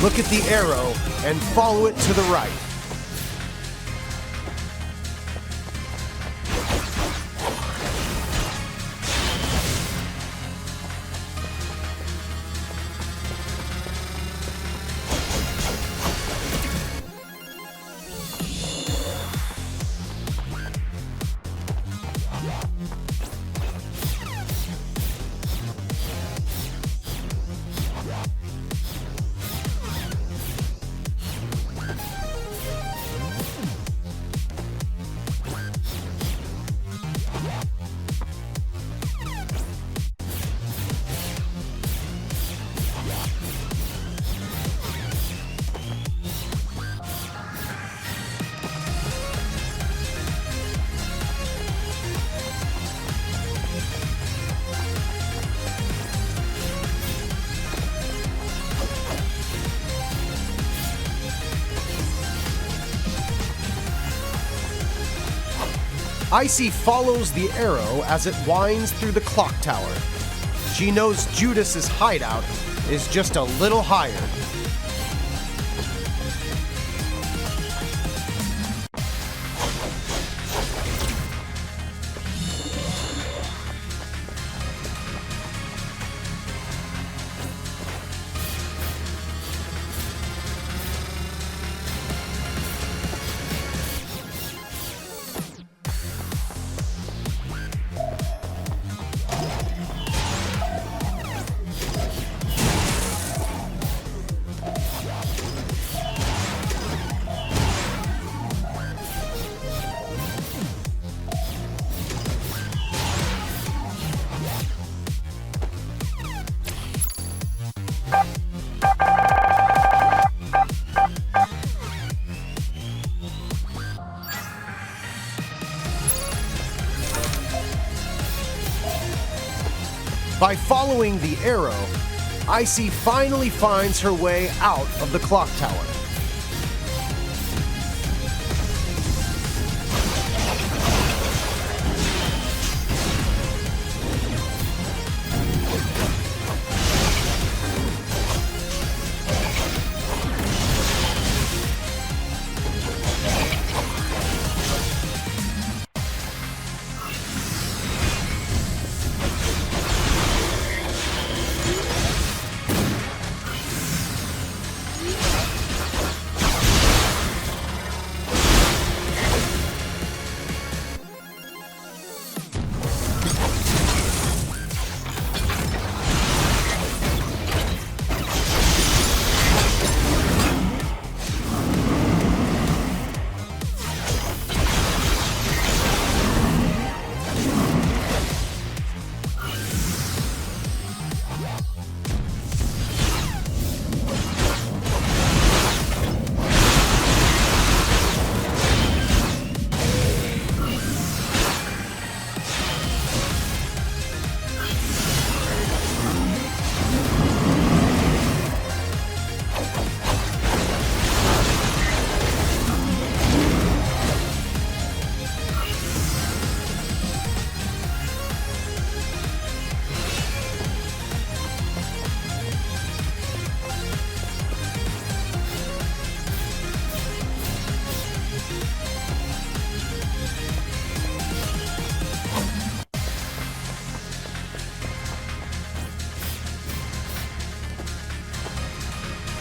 Look at the arrow and follow it to the right. ICEY follows the arrow as it winds through the clock tower. She knows Judas's hideout is just a little higher. By following the arrow, ICEY finally finds her way out of the clock tower.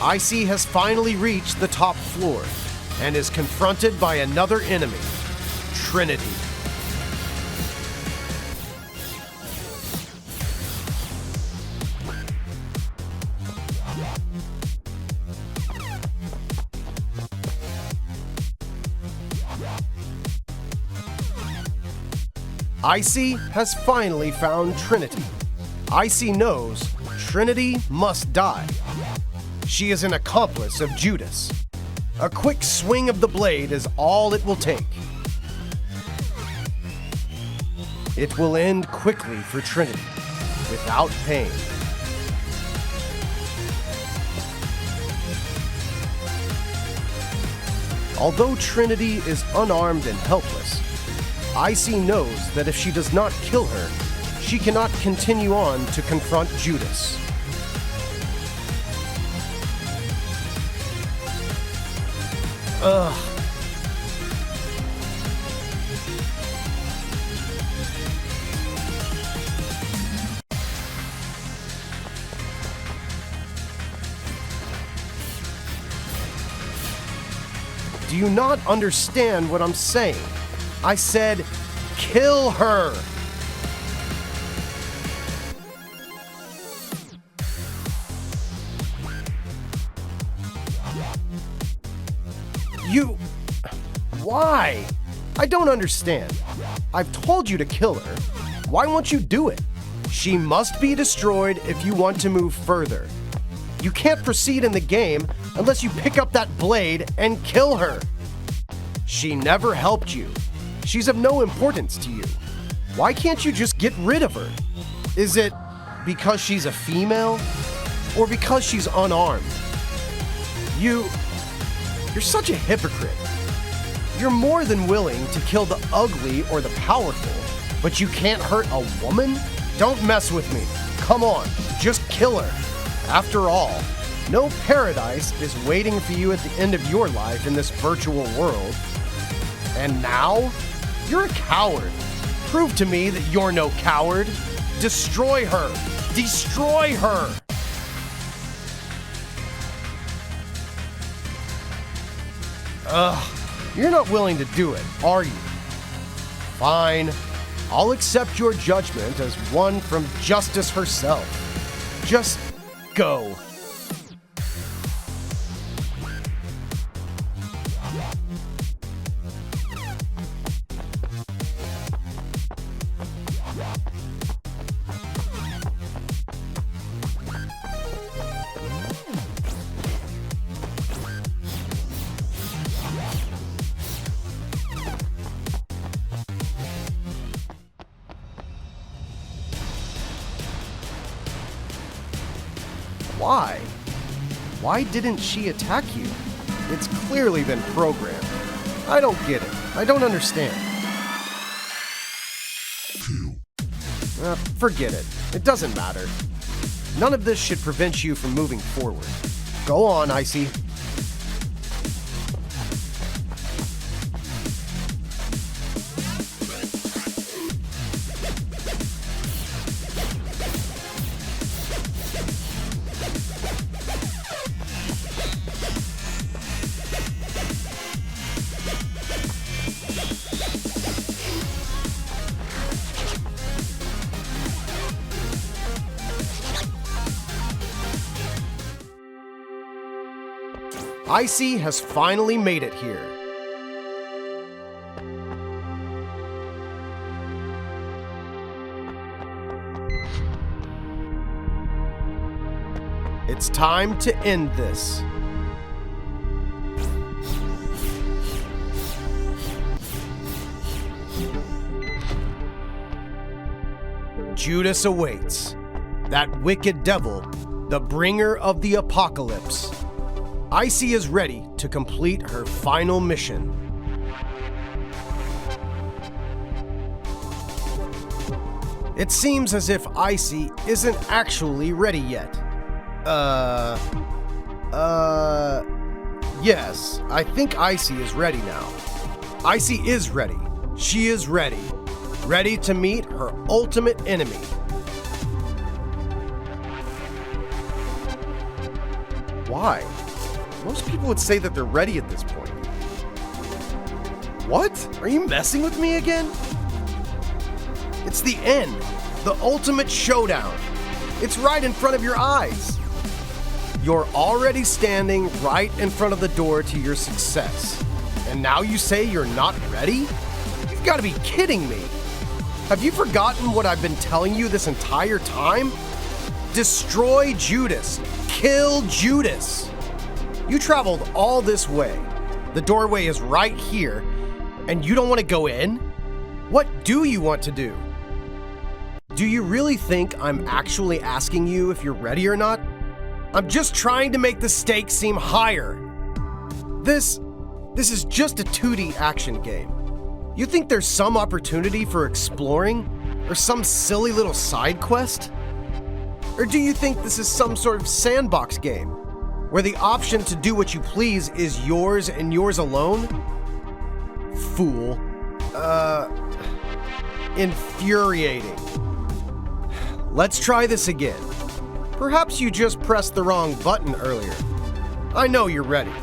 ICEY has finally reached the top floor and is confronted by another enemy, Trinity. ICEY has finally found Trinity. ICEY knows Trinity must die. She is an accomplice of Judas. A quick swing of the blade is all it will take. It will end quickly for Trinity, without pain. Although Trinity is unarmed and helpless, ICEY knows that if she does not kill her, she cannot continue on to confront Judas. Ugh. Do you not understand what I'm saying? I said, kill her! You... Why? I don't understand. I've told you to kill her. Why won't you do it? She must be destroyed if you want to move further. You can't proceed in the game unless you pick up that blade and kill her. She never helped you. She's of no importance to you. Why can't you just get rid of her? Is it because she's a female? Or because she's unarmed? You're such a hypocrite. You're more than willing to kill the ugly or the powerful, but you can't hurt a woman? Don't mess with me. Come on, just kill her. After all, no paradise is waiting for you at the end of your life in this virtual world. And now, you're a coward. Prove to me that you're no coward. Destroy her. Destroy her. You're not willing to do it, are you? Fine. I'll accept your judgment as one from justice herself. Just go. why? Why didn't she attack you? It's clearly been programmed. I don't get it. I don't understand. Forget it. It doesn't matter. None of this should prevent you from moving forward. Go on, ICEY. ICEY has finally made it here. It's time to end this. Judas awaits. That wicked devil, the bringer of the apocalypse. ICEY is ready to complete her final mission. It seems as if ICEY isn't actually ready yet. Yes, I think ICEY is ready now. ICEY is ready. She is ready. Ready to meet her ultimate enemy. Why? Most people would say that they're ready at this point. What? Are you messing with me again? It's the end. The ultimate showdown. It's right in front of your eyes. You're already standing right in front of the door to your success. And now you say you're not ready? You've got to be kidding me. Have you forgotten what I've been telling you this entire time? Destroy Judas. Kill Judas. You traveled all this way. The doorway is right here, and you don't want to go in? What do you want to do? Do you really think I'm actually asking you if you're ready or not? I'm just trying to make the stakes seem higher. This is just a 2D action game. You think there's some opportunity for exploring? Or some silly little side quest? Or do you think this is some sort of sandbox game, where the option to do what you please is yours and yours alone? Fool. Infuriating. Let's try this again. Perhaps you just pressed the wrong button earlier. I know you're ready.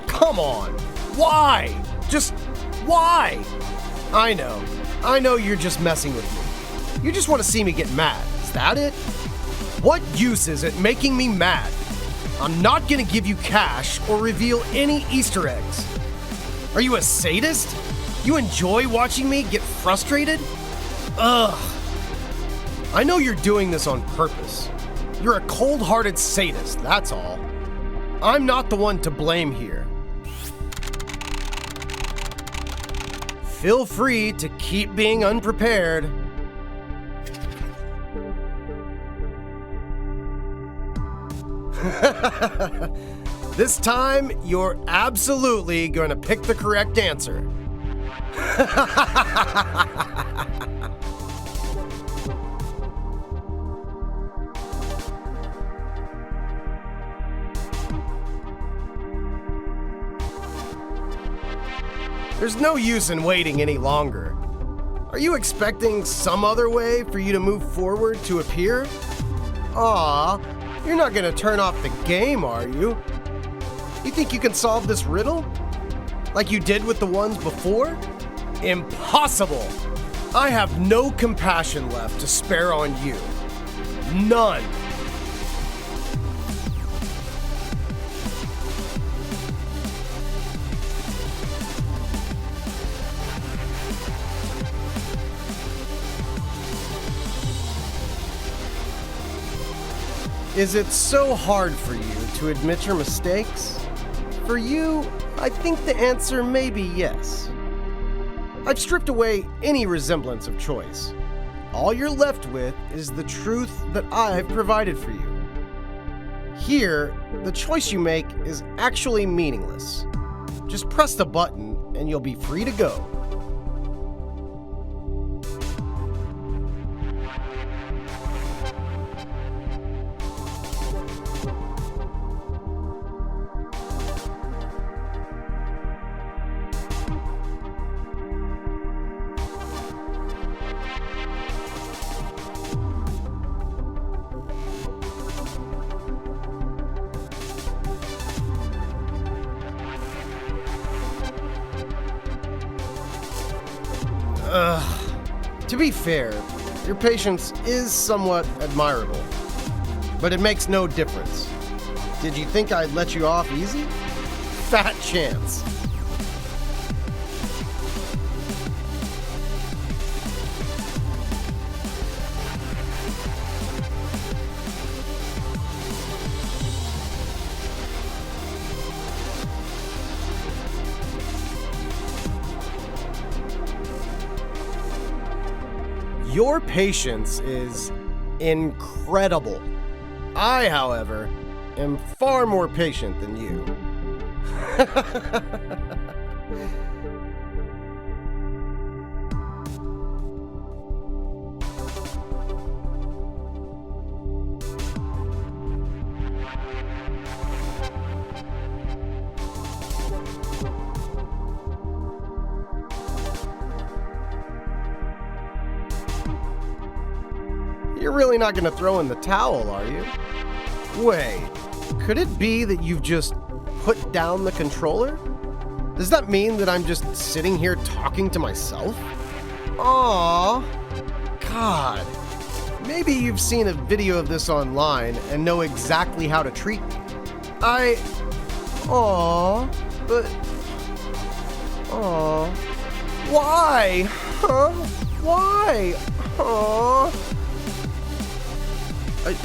Come on! Why? Just why? I know you're just messing with me. You just want to see me get mad. Is that it? What use is it making me mad? I'm not gonna give you cash or reveal any Easter eggs. Are you a sadist? You enjoy watching me get frustrated? Ugh. I know you're doing this on purpose. You're a cold-hearted sadist, that's all. I'm not the one to blame here. Feel free to keep being unprepared. This time, you're absolutely going to pick the correct answer. There's no use in waiting any longer. Are you expecting some other way for you to move forward to appear? Aw, you're not gonna turn off the game, are you? You think you can solve this riddle? Like you did with the ones before? Impossible! I have no compassion left to spare on you. None. Is it so hard for you to admit your mistakes? For you, I think the answer may be yes. I've stripped away any resemblance of choice. All you're left with is the truth that I've provided for you. Here, the choice you make is actually meaningless. Just press the button and you'll be free to go. To be fair, your patience is somewhat admirable, but it makes no difference. Did you think I'd let you off easy? Fat chance. Your patience is incredible. I, however, am far more patient than you. You're really not going to throw in the towel, are you? Wait, could it be that you've just put down the controller? Does that mean that I'm just sitting here talking to myself? Aww. God. Maybe you've seen a video of this online and know exactly how to treat me. Aww. But... Aww. Why? Huh? Why? Aww. I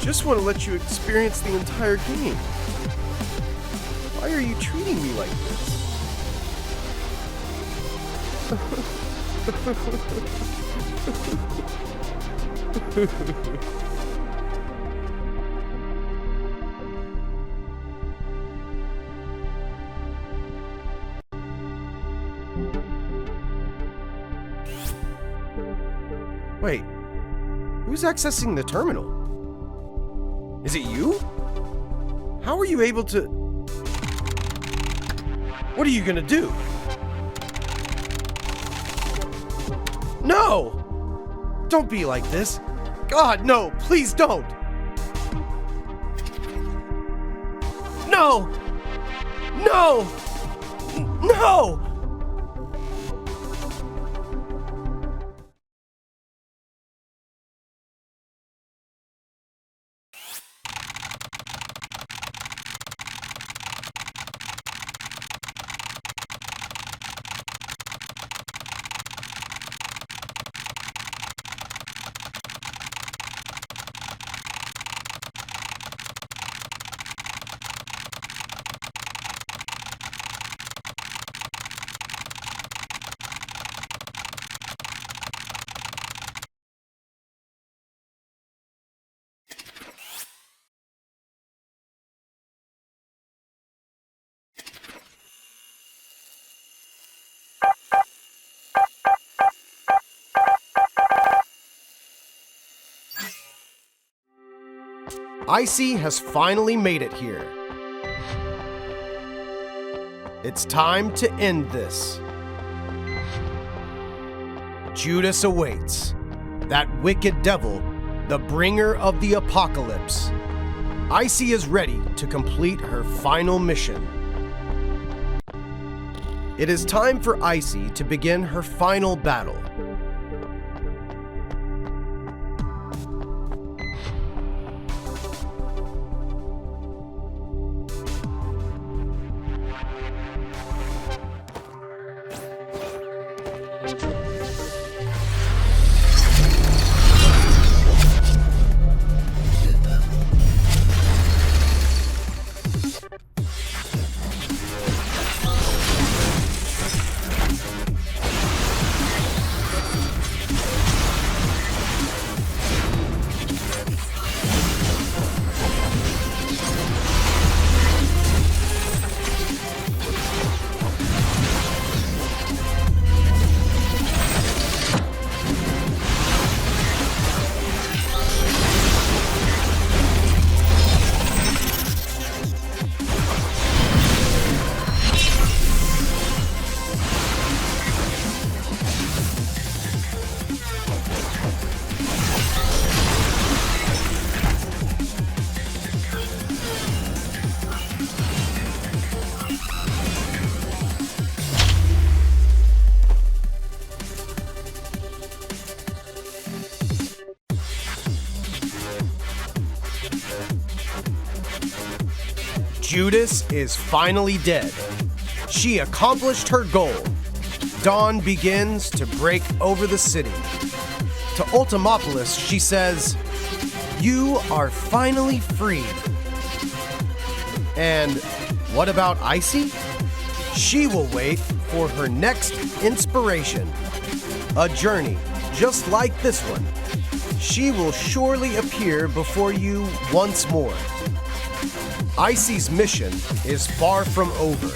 just want to let you experience the entire game. Why are you treating me like this? Wait, who's accessing the terminal? Is it you? How are you able to... What are you gonna do? No! Don't be like this. God, no, please don't. No! No! No! ICEY has finally made it here. It's time to end this. Judas awaits. That wicked devil, the bringer of the apocalypse. ICEY is ready to complete her final mission. It is time for ICEY to begin her final battle. Judas is finally dead. She accomplished her goal. Dawn begins to break over the city. To Ultimopolis, she says, "You are finally free." And what about ICEY? She will wait for her next inspiration. A journey just like this one. She will surely appear before you once more. ICEY's mission is far from over.